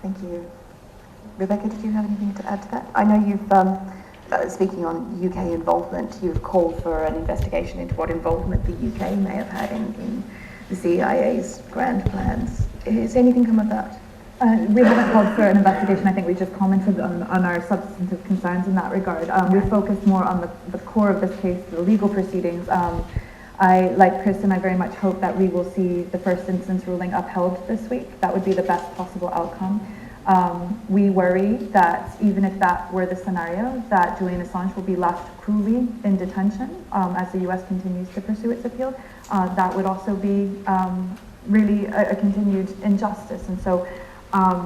Thank you. Rebecca, did you have anything to add to that? I know you've, speaking on UK involvement, you've called for an investigation into what involvement the UK may have had in the CIA's grand plans. Has anything come of that? We haven't called for an investigation. I think we just commented on our substantive concerns in that regard. We focused more on the core of this case, the legal proceedings. Like Kristen, I very much hope that we will see the first instance ruling upheld this week. That would be the best possible outcome. We worry that even if that were the scenario, that Julian Assange will be left cruelly in detention as the US continues to pursue its appeal. That would also be really a continued injustice. And so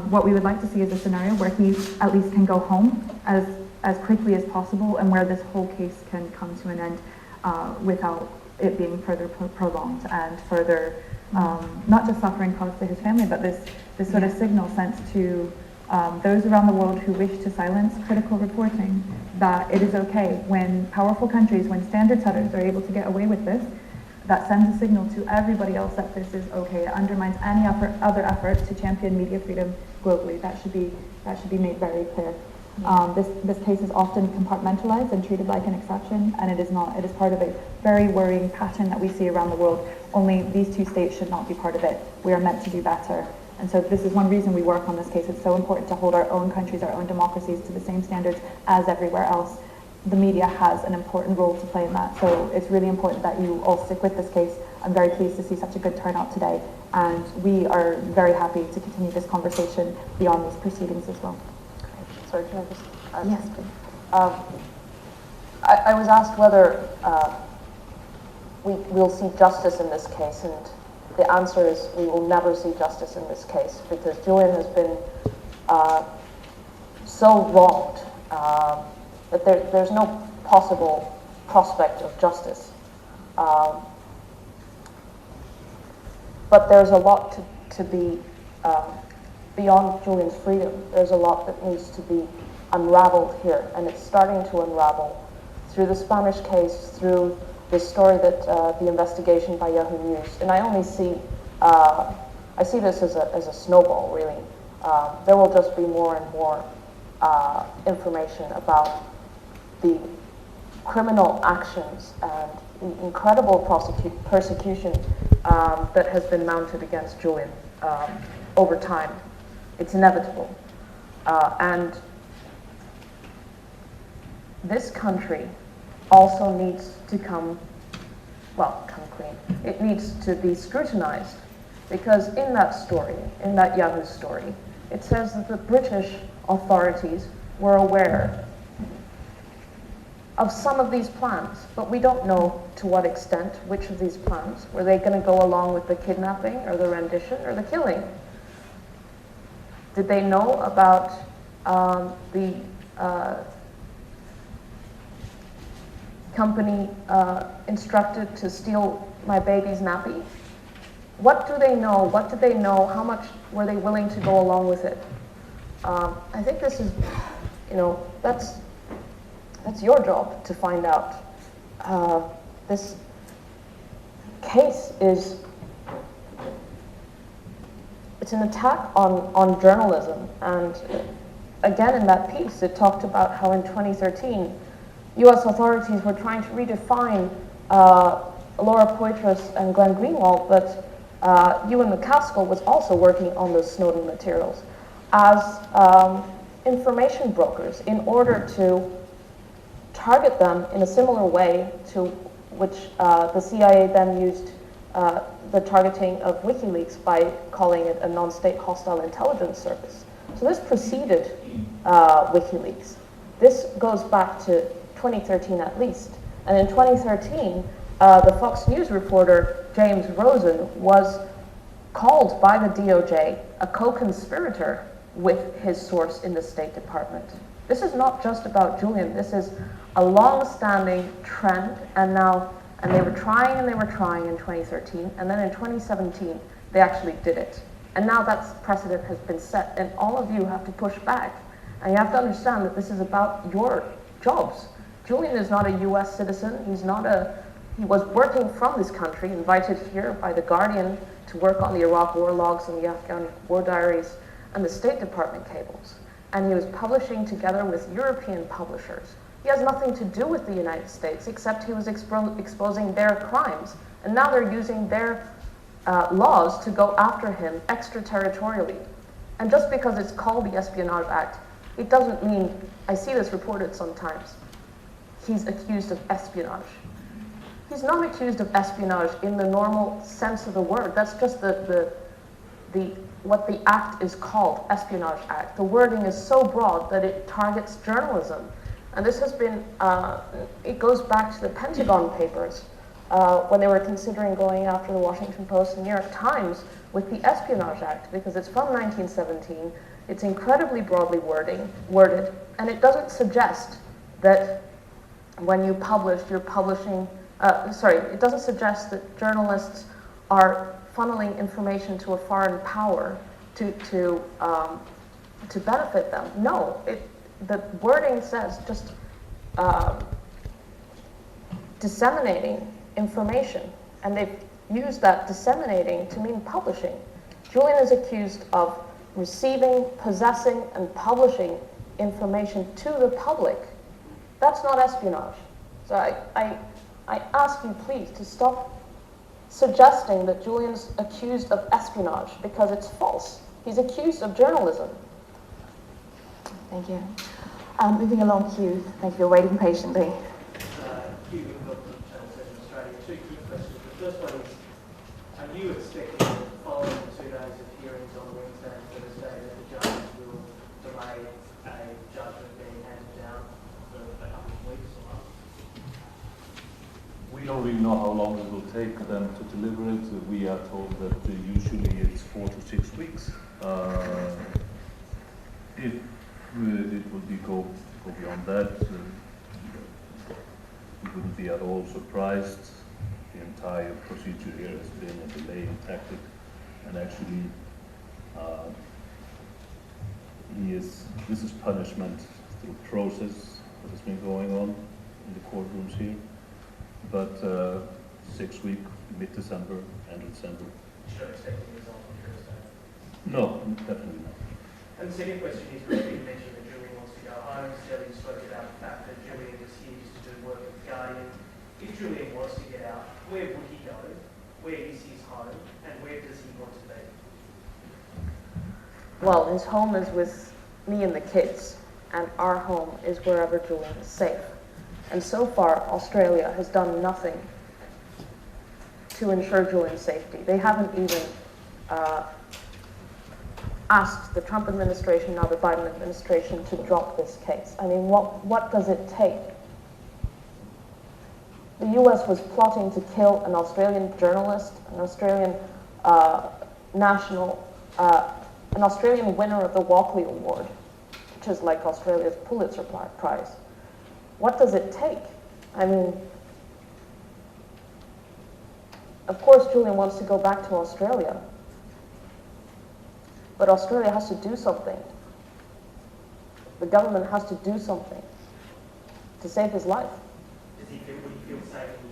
what we would like to see is a scenario where he at least can go home as quickly as possible, and where this whole case can come to an end without it being further prolonged and further not just suffering caused to his family, but this sort of signal sent to those around the world who wish to silence critical reporting, that it is okay when powerful countries, when standard setters are able to get away with this. That sends a signal to everybody else that this is okay. It undermines any other effort to champion media freedom globally. That should be made very clear. This case is often compartmentalized and treated like an exception, and it is not. It is part of a very worrying pattern that we see around the world. Only these two states should not be part of it. We are meant to do better. And so this is one reason we work on this case. It's so important to hold our own countries, our own democracies to the same standards as everywhere else. The media has an important role to play in that. So it's really important that you all stick with this case. I'm very pleased to see such a good turnout today. And we are very happy to continue this conversation beyond these proceedings as well. Sorry, can I just add? Yes, please. I was asked whether we'll see justice in this case, and the answer is we will never see justice in this case, because Julian has been so wronged that there's no possible prospect of justice. But there's a lot to be beyond Julian's freedom. There's a lot that needs to be unraveled here, and it's starting to unravel through the Spanish case, through this story that the investigation by Yahoo News. And I only see, I see this as a snowball, really. There will just be more and more information about the criminal actions and the incredible persecution that has been mounted against Julian over time. It's inevitable. And this country also needs to come clean. It needs to be scrutinized, because in that story, in that Yahoo story, it says that the British authorities were aware of some of these plans, but we don't know to what extent, which of these plans. Were they going to go along with the kidnapping or the rendition or the killing? Did they know about the company instructed to steal my baby's nappy? What do they know? What did they know? How much were they willing to go along with it? I think this is, that's your job to find out. This case it's an attack on journalism. And again, in that piece, it talked about how in 2013, US authorities were trying to redefine Laura Poitras and Glenn Greenwald, but Ewan McCaskill was also working on those Snowden materials as information brokers in order to target them in a similar way to which the CIA then used the targeting of WikiLeaks by calling it a non-state hostile intelligence service. So this preceded WikiLeaks. This goes back to 2013 at least. And in 2013, the Fox News reporter James Rosen was called by the DOJ a co-conspirator with his source in the State Department. This is not just about Julian. This is a long-standing trend, and they were trying in 2013, and then in 2017, they actually did it. And now that precedent has been set, and all of you have to push back. And you have to understand that this is about your jobs. Julian is not a US citizen. He was working from this country, invited here by The Guardian to work on the Iraq war logs and the Afghan war diaries and the State Department cables. And he was publishing together with European publishers. He has nothing to do with the United States, except he was exposing their crimes. And now they're using their laws to go after him extraterritorially. And just because it's called the Espionage Act, it doesn't mean, I see this reported sometimes, he's accused of espionage. He's not accused of espionage in the normal sense of the word. That's just what the act is called, Espionage Act. The wording is so broad that it targets journalism. And this has been, it goes back to the Pentagon Papers when they were considering going after the Washington Post and New York Times with the Espionage Act, because it's from 1917, it's incredibly broadly worded, and it doesn't suggest that when you publish, you're publishing, it doesn't suggest that journalists are funneling information to a foreign power to benefit them. No, the wording says just disseminating information, and they've used that disseminating to mean publishing. Julian is accused of receiving, possessing, and publishing information to the public. That's not espionage. So I ask you please to stop suggesting that Julian's accused of espionage, because it's false. He's accused of journalism. Thank you. Moving along, Hugh. Thank you for waiting patiently. Hugh from Channel 7 Australia. Two quick questions. The first one is, are you expecting that following the 2 days of hearings on Wednesday and Thursday that the judges will delay a judgment being handed down for a couple of weeks or months? We don't really know how long it will take them to deliver it. We are told that usually it's 4 to 6 weeks. If it would go beyond that, we wouldn't be at all surprised. The entire procedure here has been a delaying tactic, and actually this is punishment through process that has been going on in the courtrooms here. But 6 weeks, mid-December, end of December. Should I expect a result on Thursday? No, definitely not. And the second question is, you mentioned that Julian wants to go home. Sally spoke about the fact that Julian was here just to do work at the Guardian. If Julian was to get out, where would he go? Where is his home? And where does he want to be? Well, his home is with me and the kids, and our home is wherever Julian is safe. And so far, Australia has done nothing to ensure Julian's safety. They haven't even asked the Trump administration, now the Biden administration, to drop this case. I mean, what does it take? The US was plotting to kill an Australian journalist, an Australian an Australian winner of the Walkley Award, which is like Australia's Pulitzer Prize. What does it take? I mean, of course Julian wants to go back to Australia, but Australia has to do something. The government has to do something to save his life. Would he feel safe in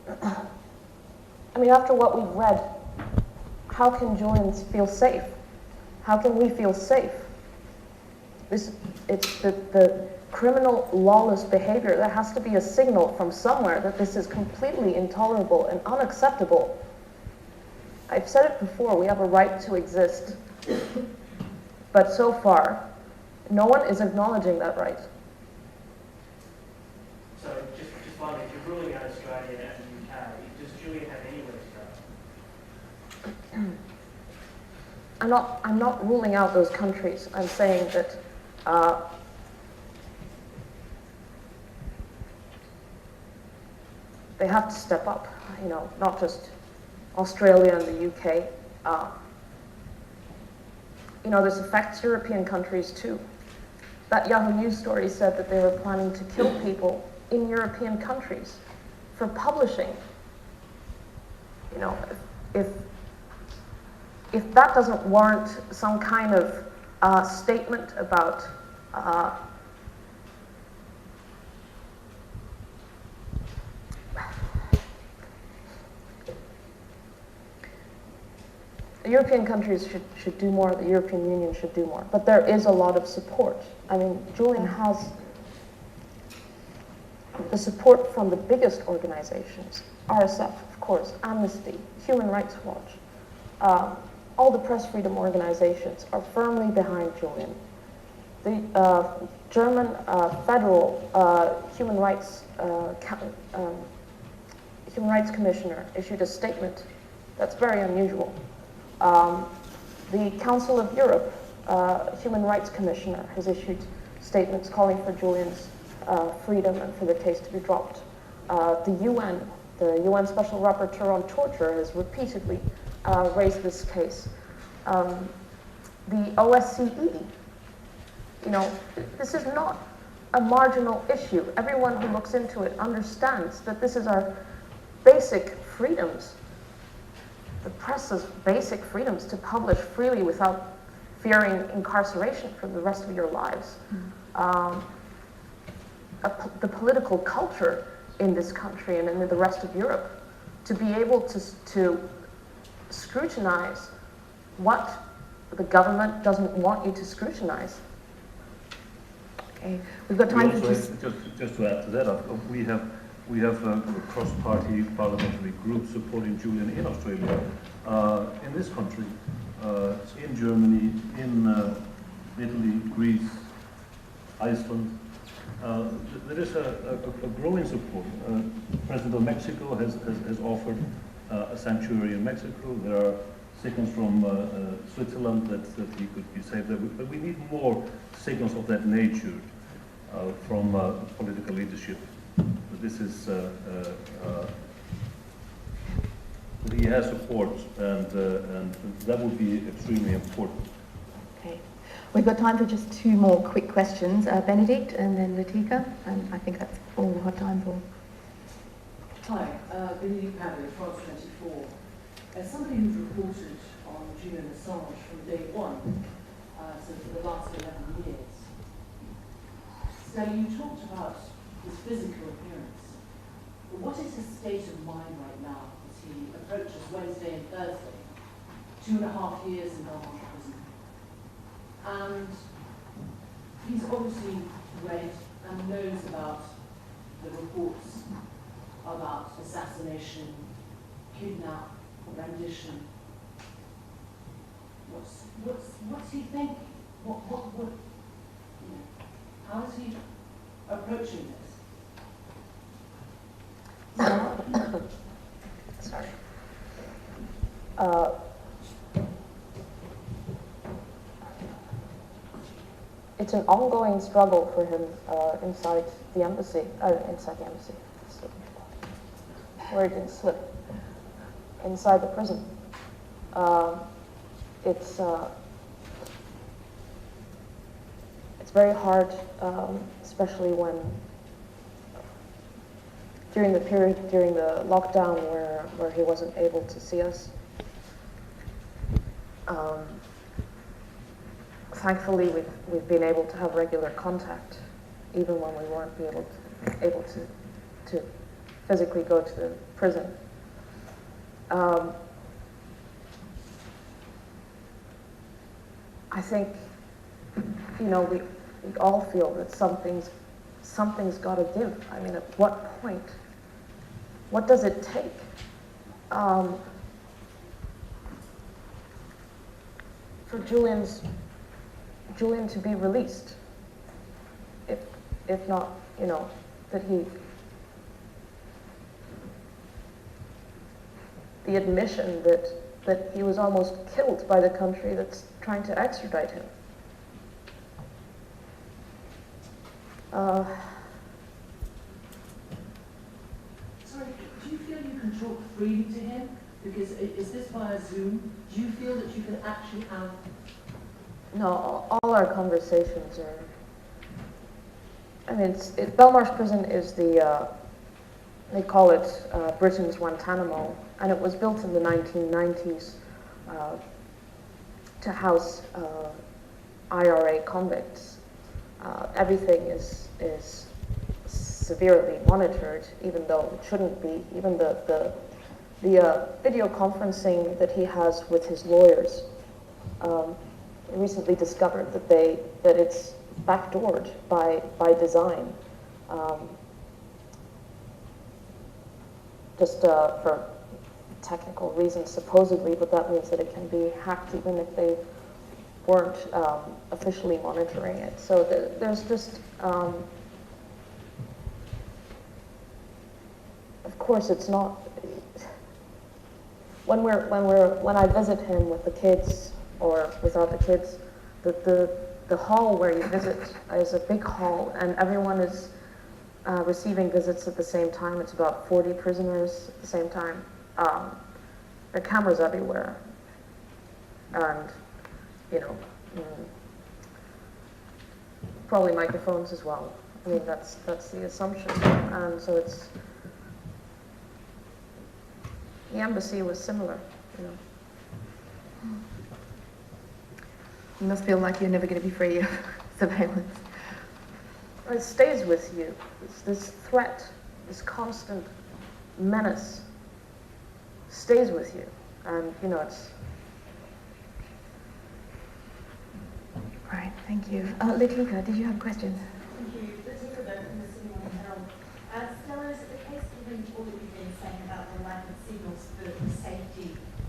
the UK? I mean, after what we've read, how can Julians feel safe? How can we feel safe? It's the criminal, lawless behavior. There has to be a signal from somewhere that this is completely intolerable and unacceptable. I've said it before, we have a right to exist. But so far, no one is acknowledging that right. So just wondering, if you're ruling out Australia and the UK, does Julian have anywhere to go? I'm not ruling out those countries. I'm saying that they have to step up, you know, not just Australia and the UK. You know, this affects European countries too. That Yahoo News story said that they were planning to kill people in European countries for publishing. You know, if that doesn't warrant some kind of statement about the European countries should do more, the European Union should do more. But there is a lot of support. I mean, Julian has the support from the biggest organizations, RSF, of course, Amnesty, Human Rights Watch. All the press freedom organizations are firmly behind Julian. The German federal human rights commissioner issued a statement that's very unusual. The Council of Europe human rights commissioner has issued statements calling for Julian's freedom and for the case to be dropped. The UN Special Rapporteur on Torture has repeatedly raised this case. The OSCE, you know, this is not a marginal issue. Everyone who looks into it understands that this is our basic freedoms. The press's basic freedoms to publish freely without fearing incarceration for the rest of your lives. The political culture in this country and in the rest of Europe to be able to scrutinize what the government doesn't want you to scrutinize. Okay, we've got time for just to add to that, we have a cross-party parliamentary group supporting Julian in Australia, in this country, in Germany, in Italy, Greece, Iceland. There is a growing support. President of Mexico has offered a sanctuary in Mexico. There are signals from Switzerland that he could be saved there. But we need more signals of that nature from political leadership. This is, he has support, and that would be extremely important. Okay. We've got time for just two more quick questions. Benedict and then Latika, and I think that's all we've got time for. Hi, Benedict Pavitt, France 24. As somebody who's reported on Julian Assange from day one, so for the last 11 years, so you talked about his physical appearance, but what is his state of mind right now as he approaches Wednesday and Thursday, 2.5 years in Belmont prison? And he's obviously read and knows about the reports about assassination, kidnap, rendition. What's he thinking? What you know, how is he approaching this? Sorry. It's an ongoing struggle for him inside the embassy. Where it didn't slip. Inside the prison. It's it's very hard, especially when during the period during the lockdown where he wasn't able to see us. Thankfully, we've been able to have regular contact, even when we weren't able to physically go to the prison. I think, you know, we all feel that something's got to give. I mean, at what point? What does it take? For Julian to be released, if not, you know, that the admission that he was almost killed by the country that's trying to extradite him. Sorry, do you feel you can talk freely to him? Because is this via Zoom? Do you feel that you can actually have... No, all our conversations are... I mean, Belmarsh Prison is the, they call it Britain's Guantanamo, and it was built in the 1990s to house IRA convicts. Everything is severely monitored, even though it shouldn't be. Even the video conferencing that he has with his lawyers, recently discovered that it's backdoored by design, just for technical reasons supposedly, but that means that it can be hacked even if they weren't officially monitoring it. So there's just, of course, it's not. When I visit him with the kids or without the kids, the hall where you visit is a big hall, and everyone is receiving visits at the same time. It's about 40 prisoners at the same time. There are cameras everywhere, and you know, probably microphones as well. I mean, that's the assumption, and so it's. The embassy was similar, you know. You must feel like you're never going to be free of surveillance. It stays with you. It's this threat, this constant menace stays with you. And, you know, it's... Right, thank you. Latika, did you have questions? Thank you. Latika Burke from the City on Herald. Stella, is it the case, given all that you've been saying about the lack of signals for safety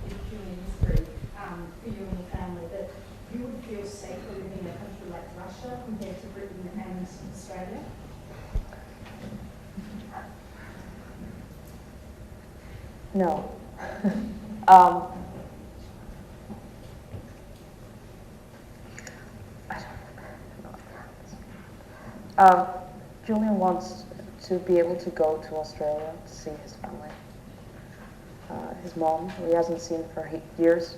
in human history for you and your family, that you would feel safer living in a country like Russia compared to Britain and Australia? No. Julian wants to be able to go to Australia to see his family. His mom, who he hasn't seen for years,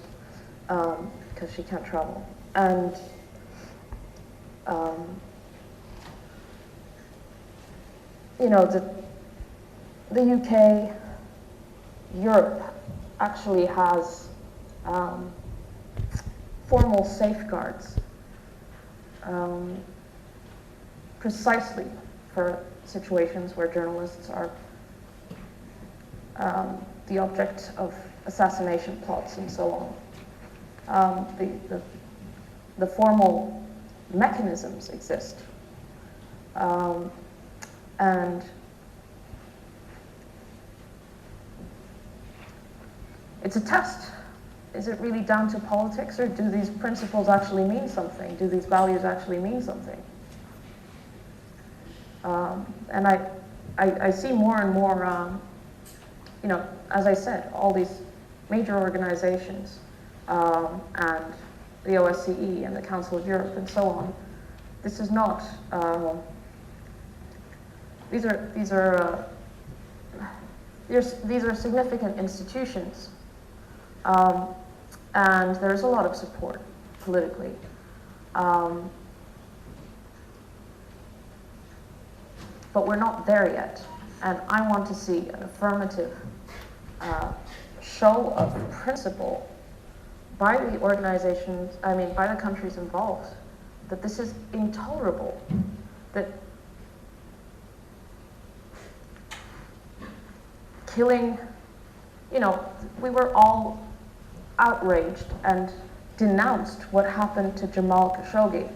because she can't travel. And you know, the UK, Europe actually has formal safeguards precisely for situations where journalists are the object of assassination plots and so on. The formal mechanisms exist. And it's a test. Is it really down to politics, or do these principles actually mean something? Do these values actually mean something? And I see more and more, you know, as I said, all these major organizations and the OSCE and the Council of Europe and so on. This is not. These are significant institutions, and there's a lot of support politically. but we're not there yet. And I want to see an affirmative show of principle by the organizations, by the countries involved, that this is intolerable, that killing, we were all outraged and denounced what happened to Jamal Khashoggi.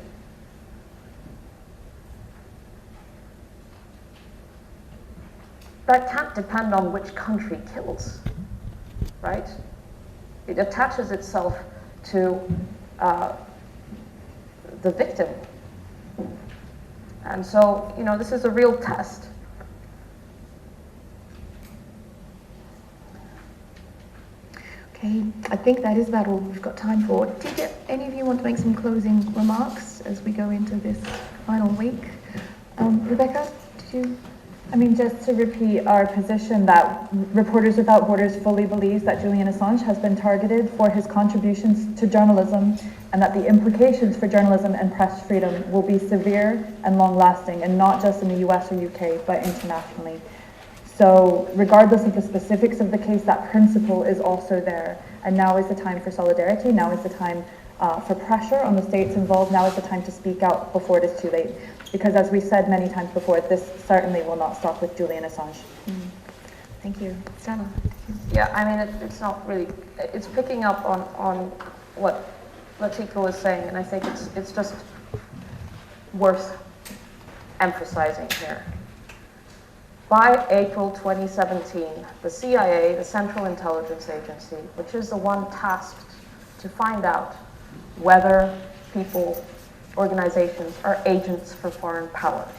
That can't depend on which country kills, right? It attaches itself to the victim. And so, this is a real test. Okay, I think that is about all we've got time for. Did any of you want to make some closing remarks as we go into this final week? Rebecca, did you? Just to repeat our position that Reporters Without Borders fully believes that Julian Assange has been targeted for his contributions to journalism, and that the implications for journalism and press freedom will be severe and long-lasting, and not just in the US or UK, but internationally. So regardless of the specifics of the case, that principle is also there. And now is the time for solidarity. Now is the time for pressure on the states involved. Now is the time to speak out before it is too late. Because as we said many times before, this certainly will not stop with Julian Assange. Thank you. Stella. Yeah, it's not really, it's picking up on what Latika was saying, and I think it's just worth emphasizing here. By April 2017, the CIA, the Central Intelligence Agency, which is the one tasked to find out whether people, organizations are agents for foreign powers,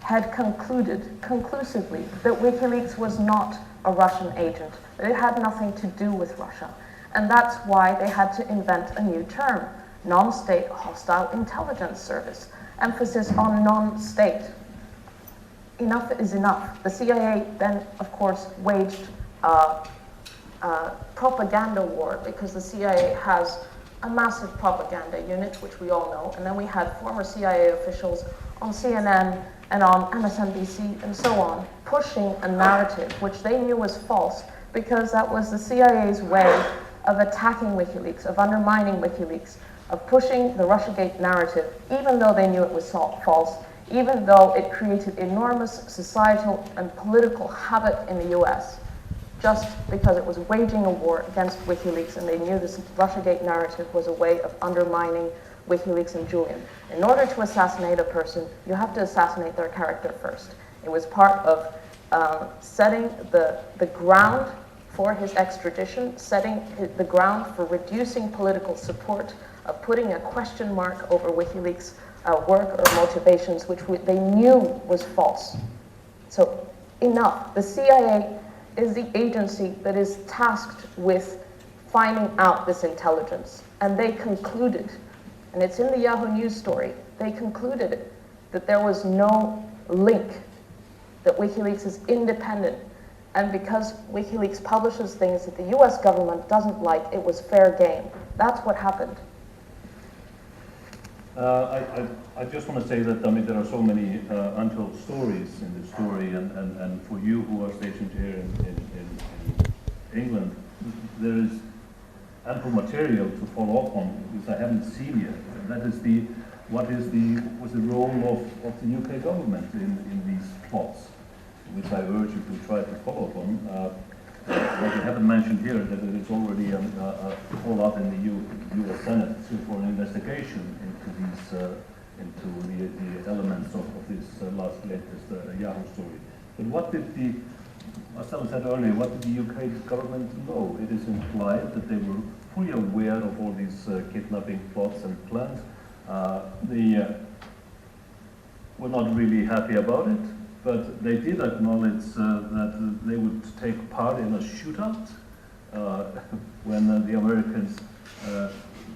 had concluded conclusively that WikiLeaks was not a Russian agent, that it had nothing to do with Russia. And that's why they had to invent a new term, non-state hostile intelligence service, emphasis on non-state. Enough is enough. The CIA then, of course, waged a propaganda war, because the CIA has a massive propaganda unit, which we all know, and then we had former CIA officials on CNN and on MSNBC and so on, pushing a narrative which they knew was false, because that was the CIA's way of attacking WikiLeaks, of undermining WikiLeaks, of pushing the Russiagate narrative, even though they knew it was false, even though it created enormous societal and political havoc in the US, just because it was waging a war against WikiLeaks, and they knew this Russiagate narrative was a way of undermining WikiLeaks and Julian. In order to assassinate a person, you have to assassinate their character first. It was part of setting the ground for his extradition, setting the ground for reducing political support, of putting a question mark over WikiLeaks' work or motivations, which they knew was false. So enough. The CIA is the agency that is tasked with finding out this intelligence. And they concluded, and it's in the Yahoo News story, they concluded that there was no link, that WikiLeaks is independent. And because WikiLeaks publishes things that the US government doesn't like, it was fair game. That's what happened. I just want to say that there are so many untold stories in this story, and for you who are stationed here in England, there is ample material to follow up on, because I haven't seen yet. And that is what was the role of the UK government in these plots, which I urge you to try to follow up on. What we haven't mentioned here, that there is already a call up in the US Senate for an investigation into the elements of this latest Yahoo story. But what did as I said earlier, what did the UK government know? It is implied that they were fully aware of all these kidnapping plots and plans. They were not really happy about it, but they did acknowledge that they would take part in a shootout when the Americans,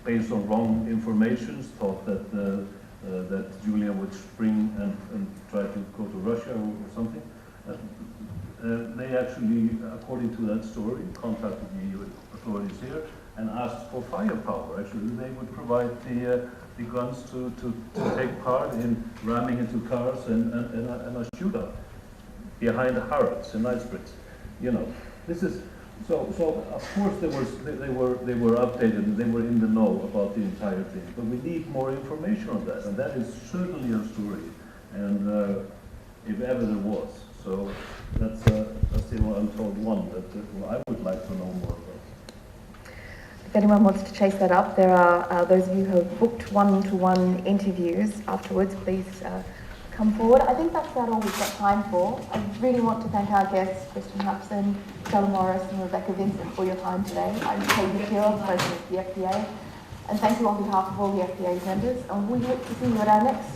based on wrong information, thought that Julian would spring and try to go to Russia or something. They actually, according according to that story, contacted the EU authorities here and asked for firepower. Actually, they would provide the guns to take part in ramming into cars and a shootout behind Harrods in Knightsbridge. You know, this is so. Of course, they were updated and they were in the know about the entire thing. But we need more information on that, and that is certainly a story, and if ever there was. So that's still untold one that I would like to know more about. If anyone wants to chase that up, there are those of you who have booked one-to-one interviews afterwards, please come forward. I think that's about all we've got time for. I really want to thank our guests, Kristen Hapson, Stella Morris and Rebecca Vincent for your time today. I'm Kate Hill, President of the FDA, and thank you on behalf of all the FDA's members, and we hope to see you at our next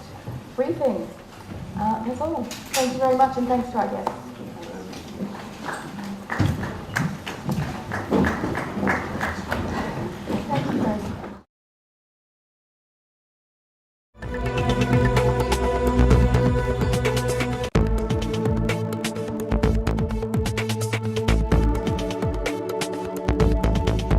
briefing. That's all. Thank you very much, and thanks to our guests.